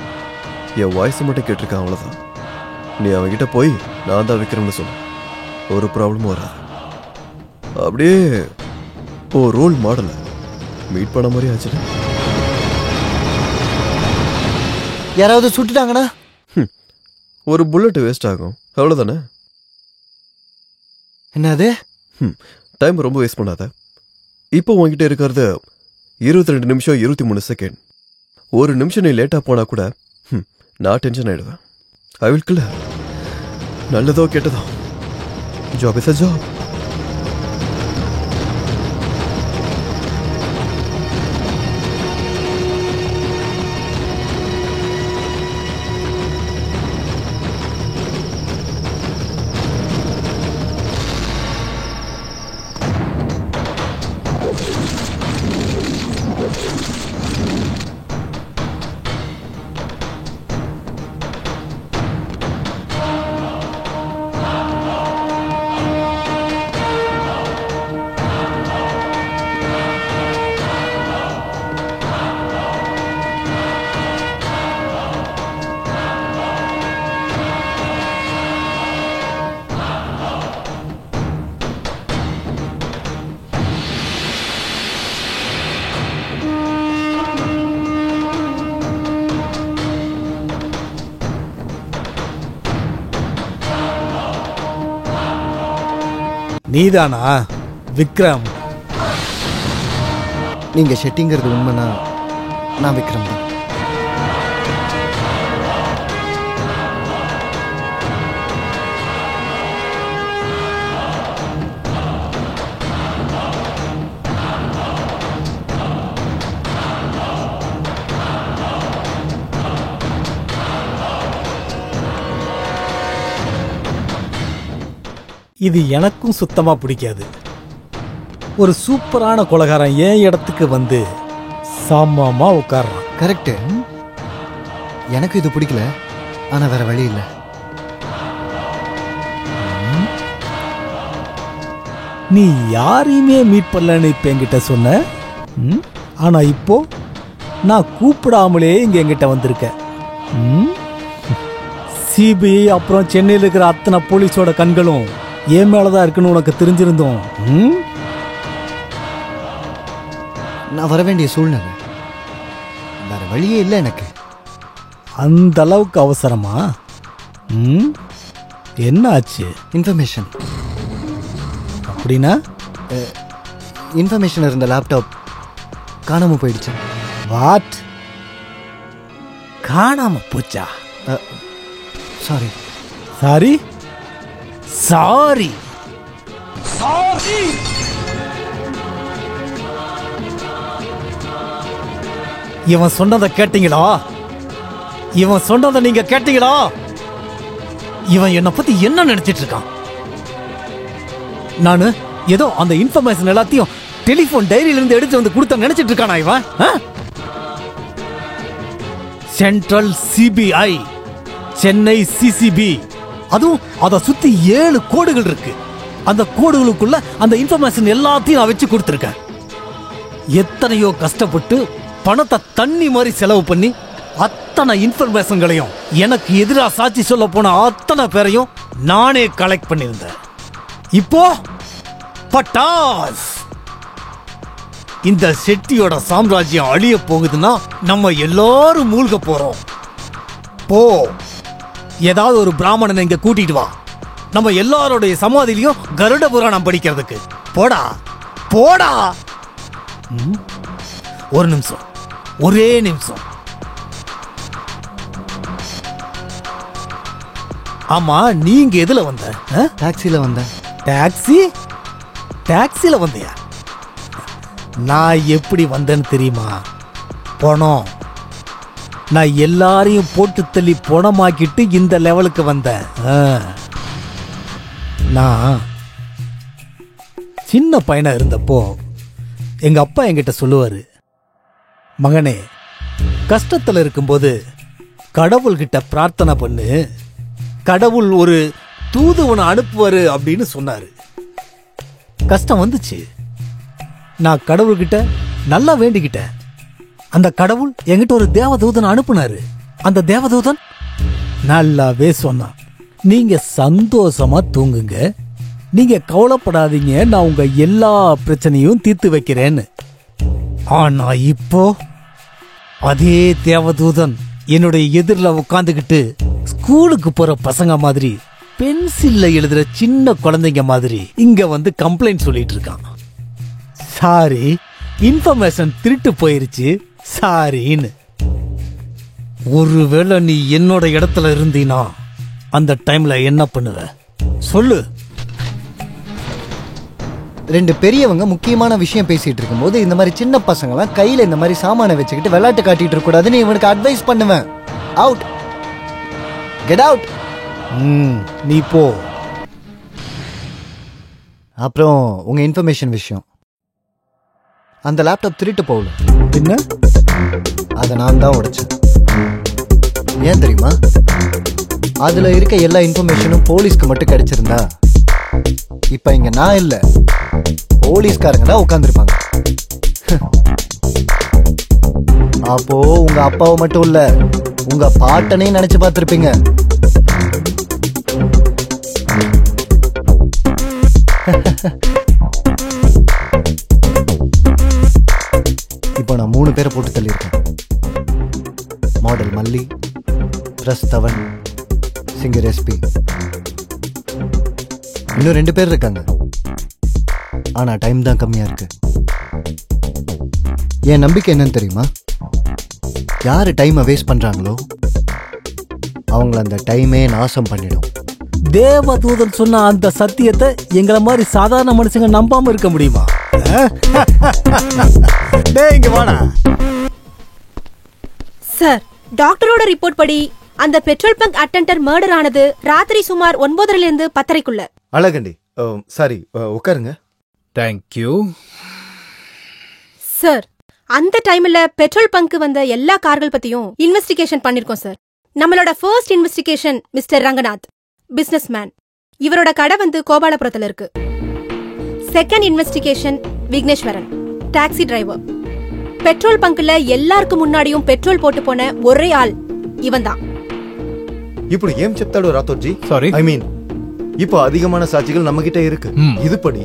என் வாய்ஸ் மட்டும் கேட்டிருக்கான், அவ்வளவுதான். நீ அவன்கிட்ட போய் நான் தான் விக்ரம்னு சொல்லு, ஒரு ப்ராப்ளமும் வராது. அப்படியே ஓ ரோல் மாடலை மீட் பண்ண மாதிரி ஆச்சு. யாராவது சுட்டுட்டாங்கன்னா ஒரு புல்லட் வேஸ்ட் ஆகும், அவ்வளவுதானே. என்னது? டைம் ரொம்ப வேஸ்ட் பண்ணாத. இப்போ உங்ககிட்ட இருக்கிறது 22 நிமிஷம் 23 செகண்ட். ஒரு நிமிஷம் நீ லேட்டா போனா கூட நான் டென்ஷன் ஆயிடுவேன். I will kill. நல்லதோ கெட்டதோ, ஜாப் இஸ் அ ஜாப். நீதானா விக்ரம்? நீங்க ஷெட்டிங்கிறது உண்மைனா நான் விக்ரம் தான். இது எனக்கும் சுத்தமா பிடிக்காது. ஒரு சூப்பரான கொலைகாரன் என் இடத்துக்கு வந்து சாமாமா உட்கார்றான். கரெக்டு. எனக்கு இது பிடிக்கல, ஆனா வேற வழி இல்லை. நீ யாரையுமே மீட் பண்ணலன்னு இப்ப என்கிட்ட சொன்ன. ஆனா இப்போ நான் கூப்பிடாமலே இங்க என்கிட்ட வந்திருக்க. சிபிஐ அப்புறம் சென்னையில் இருக்கிற அத்தனை போலீஸோட கண்களும் ஏன் மேலதான் இருக்குன்னு உனக்கு தெரிஞ்சிருந்தோம். நான் வர வேண்டிய சூழ்நிலை, வேற வழியே இல்லை எனக்கு. அந்த அளவுக்கு அவசரமா? என்ன ஆச்சு? இன்ஃபர்மேஷன். அப்படின்னா? இன்ஃபர்மேஷன் இருந்த லேப்டாப் காணாம போயிடுச்சு. வாட்? காணாம போச்சா? சாரி. Sorry sorry sorry. இவன் சொன்னதை கேட்டீங்களா? இவன் சொன்னதை நீங்க கேட்டீங்களா? இவன் என்னை பத்தி என்ன நினைச்சிட்டு இருக்கான்? நானு ஏதோ அந்த இன்ஃபர்மேஷன் எல்லாத்தையும் டெலிபோன் டைரியில இருந்து எடுத்து வந்து கொடுத்த நினைச்சிட்டு இருக்கானா இவன்? சென்ட்ரல் சிபிஐ, சென்னை சிசிபி, அதுவும் அதை சுத்தி 7 கோடுகள் இருக்கு. அந்த கோடுகளுக்குள்ள அந்த இன்ஃபர்மேஷன் எல்லாத்தையும் நான் வச்சு கொடுத்துருக்கேன். எத்தனையோ கஷ்டப்பட்டு பணத்தை தண்ணி மாதிரி செலவு பண்ணி அத்தனை இன்ஃபர்மேஷன்களையும் எனக்கு எதிராக சாட்சி சொல்ல போன அத்தனை பேரையும் நானே கலெக்ட் பண்ணியிருந்தேன். இப்போ பட்டாஸ், இந்த செட்டியோட சாம்ராஜ்யம் அழிய போகுதுன்னா நம்ம எல்லாரும் மூழ்க போறோம். போ, ஏதாவது ஒரு பிராமணனை இங்க கூட்டிட்டு வா, நம்ம எல்லாரோடைய சமாதியிலையும் கருட புராணம் படிக்கிறதுக்கு. போடா போடா. ஒரு நிமிஷம், ஒரே நிமிஷம். ஆமா, நீங்க எதுல வந்த? டாக்ஸில வந்தேன். டாக்ஸி? டாக்ஸில வந்தியா? நான் எப்படி வந்தேன்னு தெரியுமா? பணம். நான் எல்லாரையும் போட்டு தள்ளி பணமாக்கிட்டு இந்த லெவலுக்கு வந்தேன். நான் சின்ன பையனா இருந்தப்போ எங்க அப்பா என்கிட்ட சொல்லுவாரு, மகனே, கஷ்டத்துல இருக்கும்போது கடவுள்கிட்ட பிரார்த்தனை பண்ணு, கடவுள் ஒரு தூதுவனை அனுப்புவாரு அப்படின்னு சொன்னாரு. கஷ்டம் வந்துச்சு, நான் கடவுள்கிட்ட நல்லா வேண்டிக்கிட்டேன். அந்த கடவுள் என்கிட்ட ஒரு தேவதூதன் அனுப்புனாரு. அந்த தேவதூதன் நல்லாவே சொன்னான், நீங்க சந்தோஷமா தூங்குங்க, நீங்க கவலைப்படாதீங்க, நான் உங்க எல்லா பிரச்சனையும் தீர்த்து வைக்கிறேன்னு. ஆனா இப்போ அதே தேவதூதன் என்னுடைய எதிரில் உட்காந்துக்கிட்டு ஸ்கூலுக்கு போற பசங்க மாதிரி, பென்சில்ல எழுதுற சின்ன குழந்தைங்க மாதிரி இங்க வந்து கம்ப்ளைண்ட் சொல்லிட்டு இருக்கான். சாரி, இன்ஃபர்மேஷன் திருட்டு போயிருச்சு, சாரின்னு. ஒருவேளை நீ என்னோட இடத்துல இருந்தீனா அந்த டைம்ல என்ன பண்ணுவ சொல்லு? 2 பெரியவங்க முக்கியமான விஷயம் பேசிட்டு இருக்கும்போது இந்த மாதிரி சின்ன பசங்கலாம் கையில இந்த மாதிரி சாமானை வச்சுக்கிட்டு விளையாட்டு காட்டிட்டு இருக்க கூடாதுன்னு இவனுக்கு அட்வைஸ் பண்ணுவேன். Out, get out. நீ போ. அப்புறம் உங்க இன்ஃபர்மேஷன் விஷயம், அந்த லேப்டாப் திருட்டு போகல. என்ன? அதை நான் தான் உடைச்சேன். ஏன் தெரியுமா? அதுல இருக்க எல்லா இன்ஃபர்மேஷனும் போலீஸ்க்கு மட்டும் கிடைச்சிருந்தா இப்ப இங்க நான் இல்ல, போலீஸ்காரங்க தான் உட்கார்ந்துருப்பாங்க. அப்போ உங்க அப்பாவை மட்டும் இல்ல, உங்க பாட்டனையும் நினைச்சு பார்த்திருப்பீங்க. இப்போ நான் 3 பேரை போட்டு தள்ளியிருக்கேன். மாடல் மல்லி, பிரஸ்தவன், சிங்கர் எஸ்பி. இன்னும் 2 பேர் இருக்காங்க. ஆனா டைம் தான் கம்மியா இருக்கு. என் நம்பிக்கை என்னன்னு தெரியுமா? யாரு டைமை வேஸ்ட் பண்றாங்களோ அவங்கள அந்த டைமே நாசம் பண்ணிடும். தேவதூதன் சொன்ன அந்த சத்தியத்தை எங்களை மாதிரி சாதாரண மனுஷங்க நம்பாம இருக்க முடியுமா? இங்க வாடா. சார், டாக்டரோட ரிப்போர்ட் படி அந்த பெட்ரோல் பங்க் அட்டெண்டர் மர்டர் ஆனது ராத்திரி சுமார் 9:30 இருந்து 10:30 அழகண்டி, சாரி, உட்காருங்க. தேங்க்யூ. சார், அந்த டைம்ல பெட்ரோல் பங்க் வந்த எல்லா கார்கள் பத்தியும் இன்வெஸ்டிகேஷன் பண்ணிருக்கோம் சார். நம்மளோட first investigation mister Ranganath, business man. இவரோட கடை வந்து கோபாலபுரத்துல இருக்கு. Second investigation Vigneshwaran, taxi driver. Petrol பங்க்ல எல்லாருக்கும் முன்னாடியும் பெட்ரோல் போட்டு போன ஒரே ஆள் இவன் தான். ఇప్పుడు ఏం చెప్తాడు రాథోడ్జీ? సారీ, ఐ మీన్ இப்போ அதிகமான சாட்சிகள் நம்ம கிட்ட இருக்கு. இதுபடி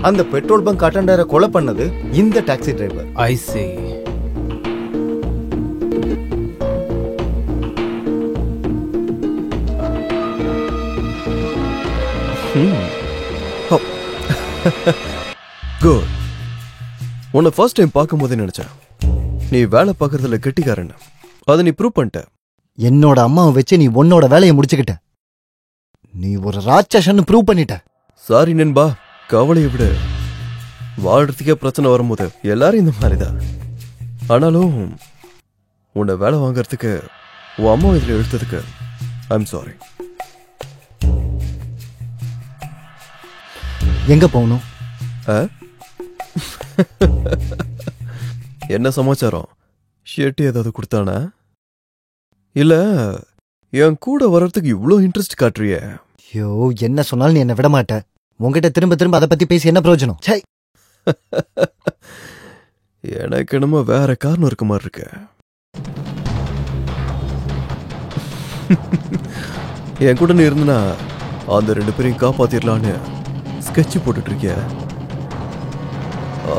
அந்த பெட்ரோல் பங்க் அட்டெண்டரை கொலை பண்ணது இந்த டாக்ஸி டிரைவர். ஐ see. குட். உன்னை ஃபர்ஸ்ட் டைம் பார்க்கும்போதே நினைச்சேன் நீ வேலை பார்க்கறதுல கெட்டிக்காரன். அதை நீ ப்ரூவ் பண்ணிட்ட. என்னோட அம்மாவை வச்சு நீ உன்னோட வேலையை முடிச்சுக்கிட்ட. நீ ஒரு ராட்சசன்னு ப்ரூவ் பண்ணிட்ட. சாரி நண்பா, கவலையை விட வாழ்றதுக்கே பிரச்சனை வரும்போது எல்லாரும் இந்த மாதிரி தான். ஆனாலும் உன்னை வேலை வாங்கறதுக்கு உன் அம்மா இதில் எடுத்ததுக்கு ஐம் சாரி. எங்க போகணும்? என்ன சமாச்சாரம்? ஷெட்டி ஏதாவது கொடுத்தானா? இல்ல என் கூட வர்றதுக்கு இவ்வளோ இன்ட்ரெஸ்ட் காட்டுறிய? ஐயோ, என்ன சொன்னாலும் நீ என்ன விட மாட்ட. உங்ககிட்ட திரும்ப திரும்ப அதை பத்தி பேசி என்ன பிரயோஜனம்? சை. எனக்கு என்னமோ வேற காரணம் இருக்க மாதிரி இருக்கு. என் கூட நீ இருந்தனா அந்த 2 பேரையும் காப்பாத்திரலான்னு ஸ்கெட்ச் போட்டுட்டு இருக்கிய.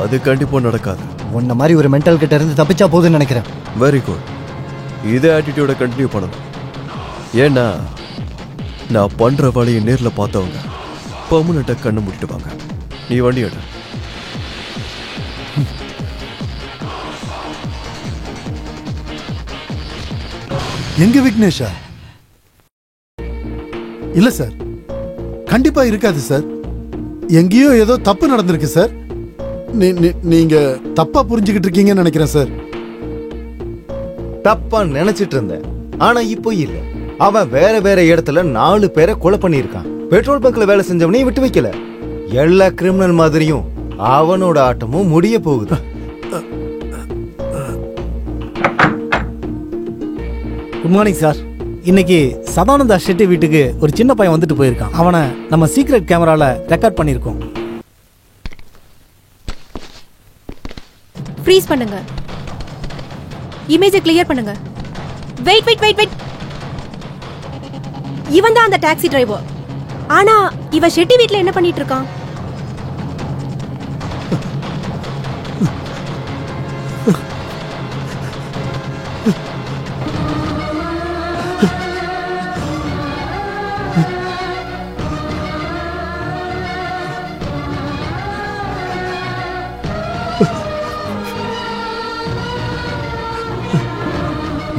அது கண்டிப்பா நடக்காது. உன்ன மாதிரி ஒரு மென்டல் கிட்ட இருந்து தப்பிச்சா போதுன்னு நினைக்கிறேன். Very good. இதே ஆட்டிடியூட கண்டினியூ பண்ணணும். ஏன்னா நான் பண்ற வேலையை நேர்ல பார்த்தவங்க பெர்மனண்டா கண்ணு முடிட்டு வாங்க. நீ வண்டி எடு. எங்க விக்னேஷா? இல்ல சார், கண்டிப்பா இருக்காது சார். எங்கேயோ ஏதோ தப்பு நடந்திருக்கு சார். நீங்க தப்பா புரிஞ்சுக்கிட்டு இருக்கீங்கன்னு நினைக்கிறேன் சார். தப்பா நினைச்சிட்டு இருந்தேன், ஆனா இப்போ இல்ல. அவன் வேற வேற இடத்துல 4 பேரை கொலை பண்ணியிருக்கான். பெட்ரோல் பங்க்ல வேலை செஞ்சவனையும் விட்டு வைக்கல. எல்லா கிரிமினல் மாதிரியும் அவனோட ஆட்டமும் முடிய போகுது. Good morning sir. இன்னைக்கு சதானந்தா ஷெட்டி வீட்டுக்கு ஒரு சின்ன பையன் வந்துட்டு போயிருக்கான். அவனை நம்ம சீக்ரெட் கேமரால ரெக்கார்ட் பண்ணியிருக்கோம். ஃப்ரீஸ் பண்ணுங்க. இமேஜை கிளியர் பண்ணுங்க. Wait wait wait wait. இவன் தான் அந்த டாக்ஸி டிரைவர். ஆனா இவன் ஷெட்டி வீட்ல என்ன பண்ணிட்டு இருக்கான்?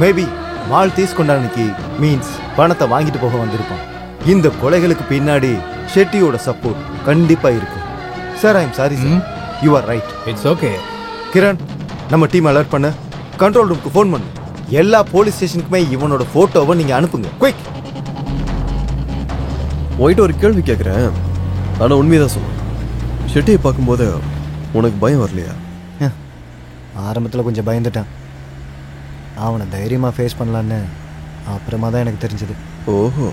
மேபி மால் தீஸ்கொண்டானிக்கு மீன்ஸ் பணத்தை வாங்கிட்டு போக வந்திருப்பான். இந்த கொலைகளுக்கு பின்னாடி ஷெட்டியோட சப்போர்ட் கண்டிப்பா இருக்கு. Sir, I am sorry sir. You are right. It's okay. Kiran, நம்ம டீம் அலர்ட் பண்ண. கண்ட்ரோல் ரூமுக்கு ஃபோன் பண்ணு. எல்லா போலீஸ் ஸ்டேஷனுக்குமே இவனோட போட்டோவை நீங்க அனுப்புங்க. குயிக். உன்கிட்ட ஒரு கேள்வி கேட்குறேன், ஆனா உண்மையதான் சொல்லு. ஷெட்டியை பார்க்கும்போது உனக்கு பயம் வரலையா? ஆரம்பத்தில் கொஞ்சம் பயந்துட்டேன். அவனை தைரியமாக ஃபேஸ் பண்ணலான்னு அப்புறமா தான் எனக்கு தெரிஞ்சது. ஓஹோ.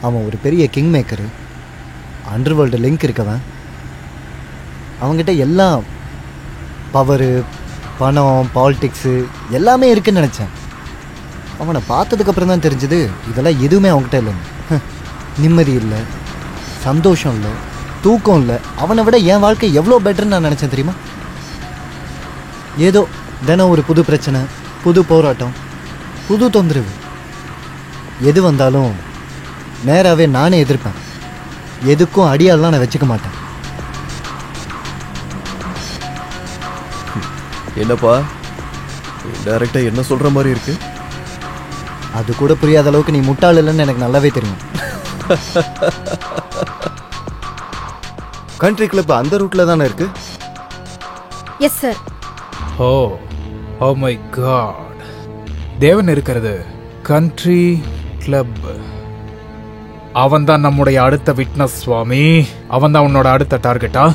அவன் ஒரு பெரிய கிங் மேக்கரு, அண்டர்வேர்ல்டு லிங்க் இருக்கவன். அவங்ககிட்ட எல்லாம் பவரு, பணம், பாலிடிக்ஸு எல்லாமே இருக்குன்னு நினச்சேன். அவனை பார்த்ததுக்கப்புறம் தான் தெரிஞ்சது இதெல்லாம் எதுவுமே அவங்ககிட்ட இல்லைன்னு. நிம்மதி இல்லை, சந்தோஷம் இல்லை, தூக்கம் இல்லை. அவனை விட என் வாழ்க்கை எவ்வளோ பெட்டர்ன்னு நான் நினச்சேன் தெரியுமா? ஏதோ தினம் ஒரு புது பிரச்சனை, புது போராட்டம், புது தொந்தரவு. எது வந்தாலும் நேராகவே நானே எதிர்ப்பேன். எதுக்கும் அடியாலாம் நான் வச்சுக்க மாட்டேன். என்னப்பா டைரக்டா என்ன சொல்ற மாதிரி இருக்கு? அது கூட புரியாத அளவுக்கு நீ முட்டாள் இல்லைன்னு எனக்கு நல்லாவே தெரியும். கண்ட்ரி கிளப் அந்த ரூட்ல தானே இருக்கு? Yes sir. Oh my God, Devan இருக்கிறது கண்ட்ரி கிளப். அவன் தான் நம்முடைய அடுத்த விட்னஸ் சுவாமி. அவன் தான் உன்னோட அடுத்த டார்கெட்டா?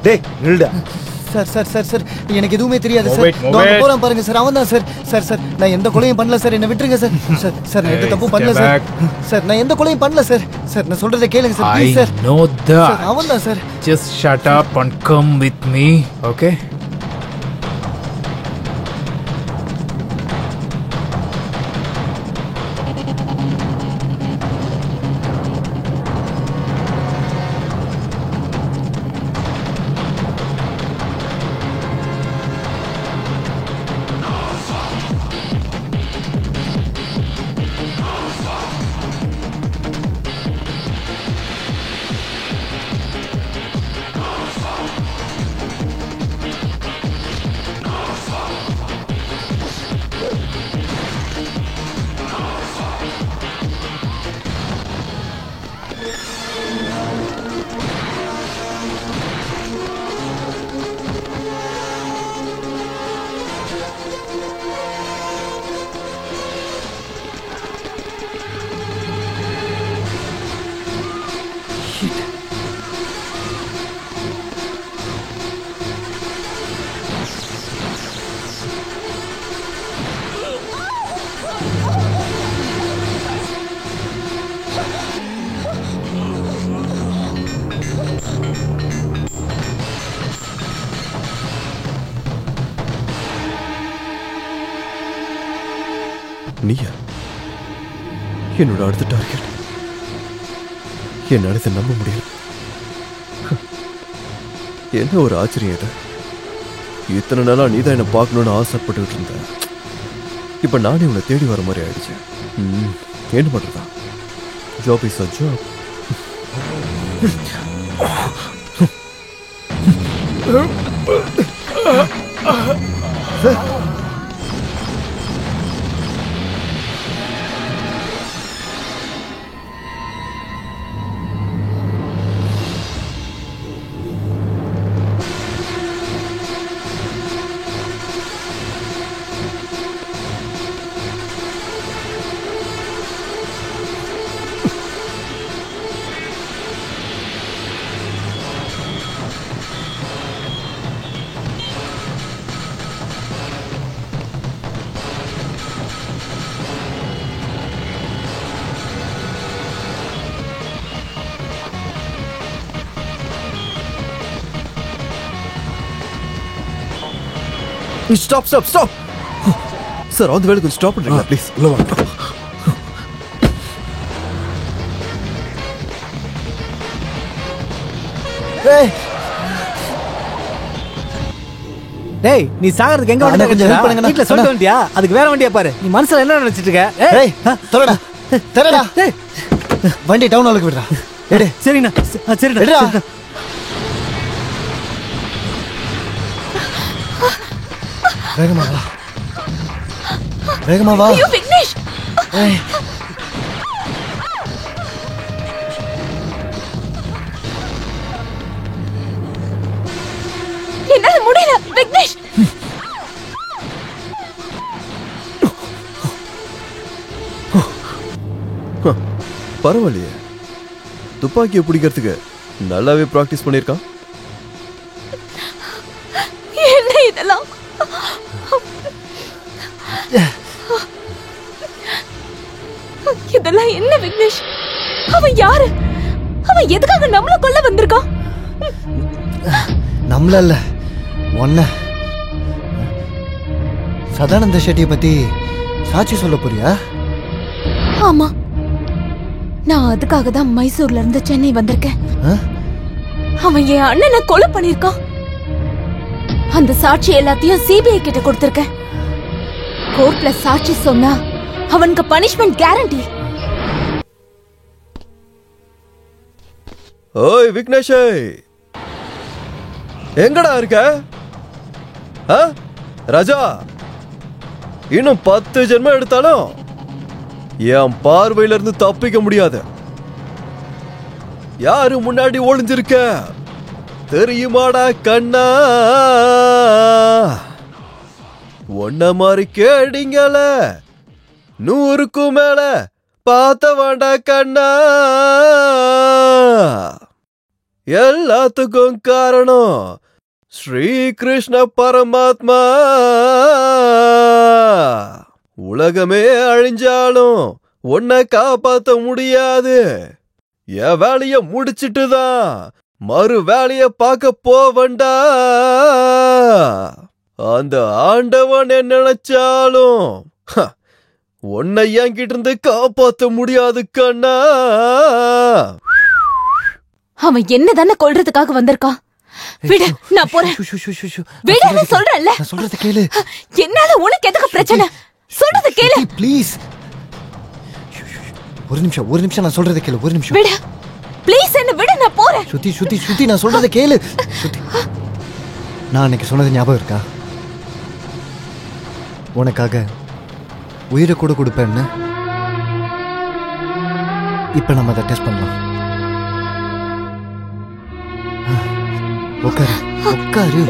டேய் நில்டா. சார் சார் சார் சார் எனக்கு எதுவுமே தெரியாது Move சார். it, move நான் it. போறேன் பாருங்க சார். அவன் தான் சார். சார் சார் நான் எந்த கொலையும் பண்ணல சார். என்ன விட்டுருங்க சார். சார் சார் நான் எந்த Hey, தப்பும் பண்ணல stay சார். back. சார் நான் எந்த கொலையும் பண்ணல சார். சார் நான் சொல்றதை கேளுங்க sir I please sir. know sir that. அவன் தான் sir. Just shut up and come with me, okay? நீயா என்னோட அடுத்த டார்கெட்? என்னால இதை நம்ப முடியல. என்ன ஒரு ஆச்சரியம் இது. இத்தனை நாளா நீதான் என்ன பார்க்கணும்னு ஆசைப்பட்டுக்கிட்டு இருந்த. இப்ப நானே உன்னை தேடி வர மாதிரி ஆயிடுச்சு. என்ன பண்றதா? Job is a job. Stop stop stop sir. அந்த வேலை கொஞ்சம் ஸ்டாப் பண்ணுறீங்களா ப்ளீஸ்? டேய் நீ சாகிறதுக்கு எங்க அண்ணா, கொஞ்சம் help வண்டி பண்ணுங்கண்ணா. வீட்ல சொல்லிட்டு வண்டியா? அதுக்கு வேற வண்டியா பாரு. நீ மனசுல என்ன நினைச்சிட்டு இருக்க? ஏய் தரடா தரடா. ஏய் வண்டி டவுன் ஹாலுக்கு விடுறா. எடு. சரிண்ணா. சரிண்ணா. எடுடா. வேகமா வா. வேகமா வா. ஐயோ விக்னேஷ், ஏய் என்னால முடியல விக்னேஷ். பரவாயில்லையே, துப்பாக்கியை பிடிக்கிறதுக்கு நல்லாவே ப்ராக்டிஸ் பண்ணியிருக்கான். என்ன இதெல்லாம்? இதெல்லாம் என்ன விக்னேஷ்? அவன் யாரு? அவன் எதுக்காக நம்மள கொல்ல வந்திருக்கான்? நம்மள இல்ல, ஒன்ன. சதானந்த ஷெட்டியை பத்தி சாட்சி சொல்ல போறியா? ஆமா, நான் அதுக்காக தான் மைசூர்ல இருந்து சென்னை வந்திருக்கேன். அவன் என் அண்ணனை கொலை பண்ணிருக்கான். அந்த சாட்சி எல்லாத்தையும் சிபிஐ கிட்ட கொடுத்திருக்கேன். கோர்ட்ல சாட்சி சொன்னா அவனுக்கு பனிஷ்மெண்ட் கேரண்டி. ஓய் விக்னேஷ், எங்கடா இருக்க? ராஜா, இன்னும் 10 ஜென்மம் எடுத்தாலும் என் பார்வையில இருந்து தப்பிக்க முடியாது. யாரு முன்னாடி ஒளிஞ்சிருக்க தெரியுமாடா கண்ணா? ஒன்ன மாதிரி கேடிங்கள 100க்கும் மேல பார்த்த வேண்டா கண்ணா. எல்லாத்துக்கும் காரணம் ஸ்ரீ கிருஷ்ண பரமாத்மா. உலகமே அழிஞ்சாலும் உன்னை காப்பாத்த முடியாது. என் வேலைய முடிச்சிட்டு தான் மறு வேலைய பார்க்க போவண்டா. அந்த ஆண்டவன் என்ன நினைச்சாலும் உன்னை என்கிட்ட இருந்து காப்பாத்த முடியாது கண்ணா. அவன் என்ன தானே கொல்றதுக்காக வந்திருக்கான். விடு, நான் போறேன். விடு, சொல்றேன்ல. நான் சொல்றது கேளு. என்னால உனக்கு எதுக்கு பிரச்சனை? சொல்றது கேளு ப்ளீஸ். ஒரு நிமிஷம் நான் சொல்றது கேளு. ஒரு நிமிஷம் விடு ப்ளீஸ், என்ன விடு, நான் போறேன். சுத்தி நான் சொல்றது கேளு. சுத்தி, நான் அன்னைக்கு சொன்னது ஞாபகம் இருக்கா? உனக்காக உயிரை கூட கொடுப்பேன்னு. இப்ப நம்ம அதை டெஸ்ட் பண்ணலாம். உட்காரு.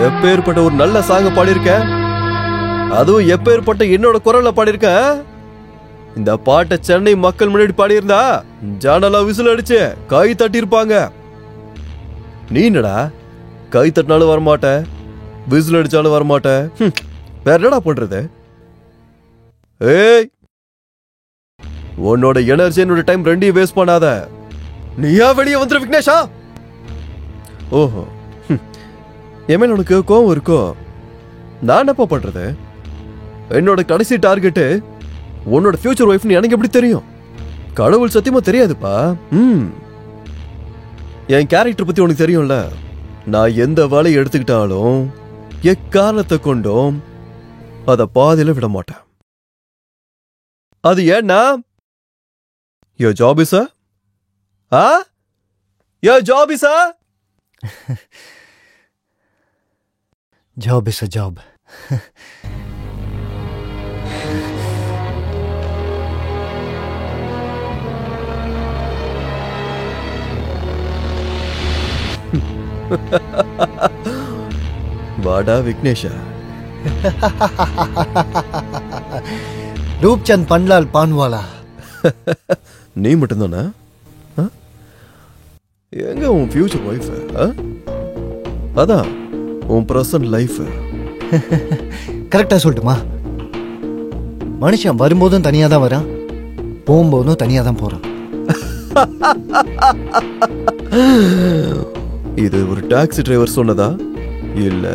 எப்பேற்பட்ட ஒரு நல்ல சாங்க பாடியிருக்க, அதுவும் எப்பேற்பட்ட என்னோட குரல்ல பாடியிருக்க. இந்த பாட்டை சென்னை மக்கள் முன்னாடி பாடியிருந்தா ஜானலா விசில் அடிச்சு கை தட்டி இருப்பாங்க. நீ என்னடா கை தட்டினாலும் வரமாட்ட, விசில் அடிச்சாலும் வரமாட்ட. வேற என்னடா பண்றது? ஏய், உன்னோட எனர்ஜி என்னோட டைம் ரெண்டையும் வேஸ்ட் பண்ணாத. நீயா வெளியே வந்துரு விக்னேஷா. ஓஹோ, என் உனக்கு கோவம் இருக்கோ? நான் என்னப்பா பண்றது? என்னோட கடைசி டார்கெட்டு உன்னோட ஃபியூச்சர் ஒய்ஃப்னு எனக்கு எப்படி தெரியும்? கடவுள் சத்தியமா தெரியாதுப்பா. என் கேரக்டர் பத்தி உனக்கு தெரியும்ல. நான் எந்த வேலையை எடுத்துக்கிட்டாலும் எக்காரணத்தை கொண்டும் அத பாதியில விட மாட்டேன். அது ஏன்னா your job is a your job is a job is a job. வாடா விக்னேஷா. ரூப்சந்த் பன்லால் பான்வாலா. நீ மட்டும்தானா? எங்க உன் ஃபியூச்சர் ஒய்ஃப்? அதான் உன் பிரசன்ட் லைஃப். கரெக்டா சொல்லட்டுமா? மனுஷன் வரும்போதும் தனியா தான் வரான், போகும்போதும் தனியா தான் போறான். இது ஒரு டாக்ஸி டிரைவர் சொன்னதா இல்ல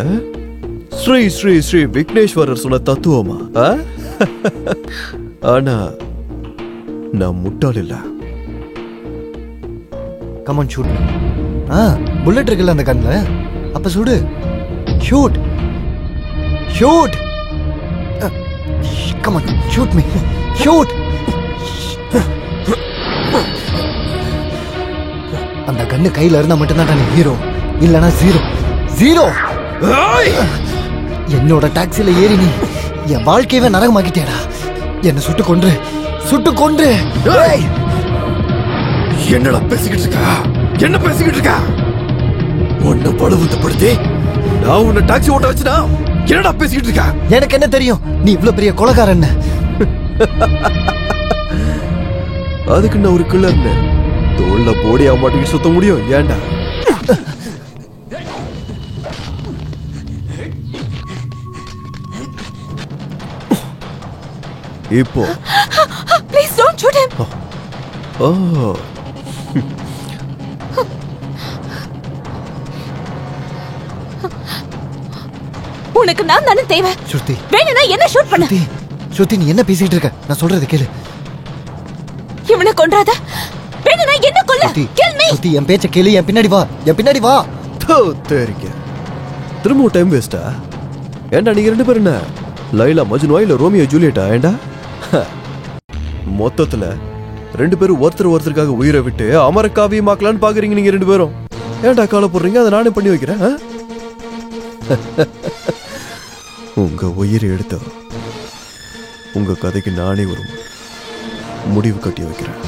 ஸ்ரீ ஸ்ரீ ஸ்ரீ விக்னேஸ்வரர் சொன்ன தத்துவமா? ஆனா நான் முட்டாள் இல்ல. Come on shoot. புல்லட் இருக்குல்ல அந்த கண்ணுல, அப்ப சுடு. Shoot shoot. Come on shoot me. Shoot. அந்த கண்ணு கையில இருந்தா மட்டும்தான் நீ ஹீரோ, இல்லனா ஜீரோ. ஜீரோ. என்னோட டாக்ஸில ஏறி நீ என் வாழ்க்கையவே நரகமாக்கிட்டேடா. என்ன சுட்டு கொன்று. என்னடா பேசிக்கிட்டு இருக்கா? என்ன பேசிக்கிட்டு இருக்கா? உன்னை பழுவத்தப்படுத்தி நான் உன்னை டாக்ஸி ஓட்ட வச்சுனா என்னடா பேசிக்கிட்டு இருக்கா? எனக்கு என்ன தெரியும் நீ இவ்வளவு பெரிய கொலைகாரன்னு? அதுக்கு நான் ஒரு கில்லர்னு தோல்ல போடியா மாட்டிக்கிட்டு சுத்த முடியும் ஏன்டா? இப்போ ப்ளீஸ் டோன்ட் ஷூட் ஹிம். ஓ உனக்கு நான் தானே தேவை. ஸ்ருதி வேணும்னா என்ன ஷூட் பண்ணு. ஸ்ருதி நீ என்ன பேசிட்டு இருக்க? நான் சொல்றது கேளு. இவனை கொன்றாத. வேணும்னா என்ன கொல்ல. Kill me. ஸ்ருதி என் பேச்ச கேளு. என் பின்னாடி வா. என் பின்னாடி வா. தேரிக்க திரும்ப டைம் வேஸ்டா? ஏண்டா நீங்க ரெண்டு பேரும் என்ன லைலா மஜ்னுவா இல்ல ரோமியோ ஜூலியட்டா? ஏண்டா மொத்தத்துல ரெண்டு பேரும் ஒருத்தருக்காக உயிரை விட்டு அமர காவியமாக்கலான்னு பாக்குறீங்க நீங்க ரெண்டு பேரும். ஏன்டா காலை போடுறீங்க? அதை நானே பண்ணி வைக்கிறேன். உங்க உயிரை எடுத்த உங்க கதைக்கு நானே ஒரு முடிவு கட்டி வைக்கிறேன்.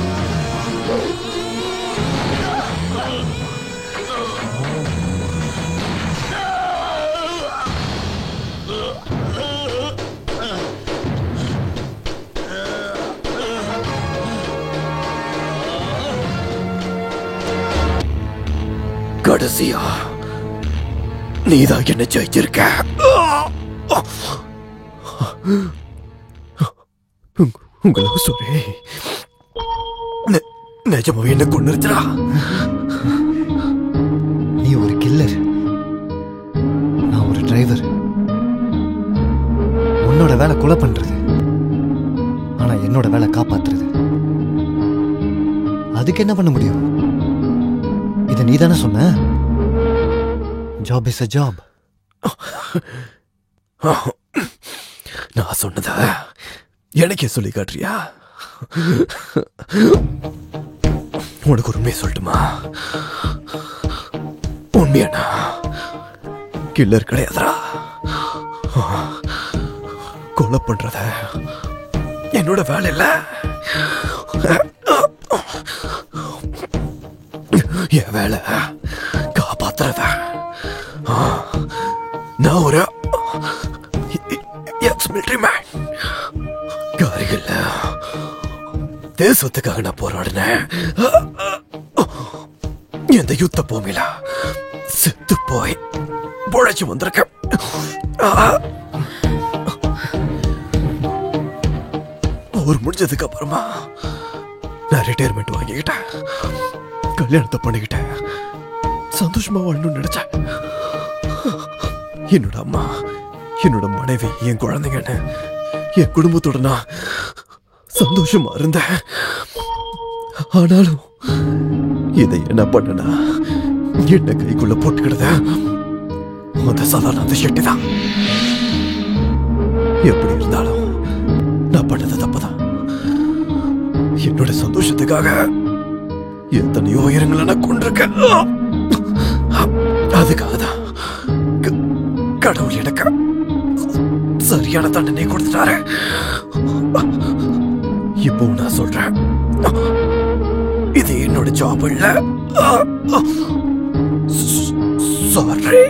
கடைசியா நீதான் என்ன ஜெயிச்சிருக்க. உங்களை சொல்லி நிஜமாவே என்ன கொண்டு இருச்சா? நீ ஒரு கில்லர், நான் ஒரு டிரைவர். உன்னோட வேலை கொலை பண்றது, ஆனா என்னோட வேலை காப்பாத்துறது. அதுக்கு என்ன பண்ண முடியும்? இதை நீ தானே சொன்ன. Job is a job. நான் சொன்னத எனக்கே சொல்லி காட்டுறியா? உனக்கு ஒரு உண்மையை சொல்லட்டுமா? உண்மையானா கில்லர் கிடையாதுடா. கொலை பண்றத என்னோட வேலை இல்ல. என் வேலை காப்பாத்துறத. நான் ஒரு எக்ஸ்-மிலிட்டரி மேன். காரிகள் தேசத்துக்காக நான் போராடினேன். எந்த யுத்த பூமியில செத்து போய் பொழைச்சு வந்திருக்கேன். ஒரு முடிஞ்சதுக்கு அப்புறமா நான் ரிட்டையர்மெண்ட் வாங்கிக்கிட்டேன். கல்யாணத்தை பண்ணிக்கிட்டேன். சந்தோஷமா வாழணும்னு நினைச்சேன். என்னோட அம்மா, என்னோட மனைவி, என் குழந்தைங்கன்னு என் குடும்பத்தோட நான் சந்தோஷமா இருந்தேன். ஆனாலும் இதை என்ன பண்ணனா என்ன கைக்குள்ள போட்டுக்கிட்டத அந்த சதானந்த ஷெட்டி தான். எப்படி இருந்தாலும் நான் பண்ணது தப்புதான். என்னோட சந்தோஷத்துக்காக எத்தனையோ உயிரங்களை நான் கொண்டிருக்கேன். அதுக்காக தான் கடவுள் எனக்கு சரியான தண்டனை கொடுத்துட்டாரு. இப்போ நான் சொல்றேன், இது என்னோட ஜாப் இல்ல. சாரி.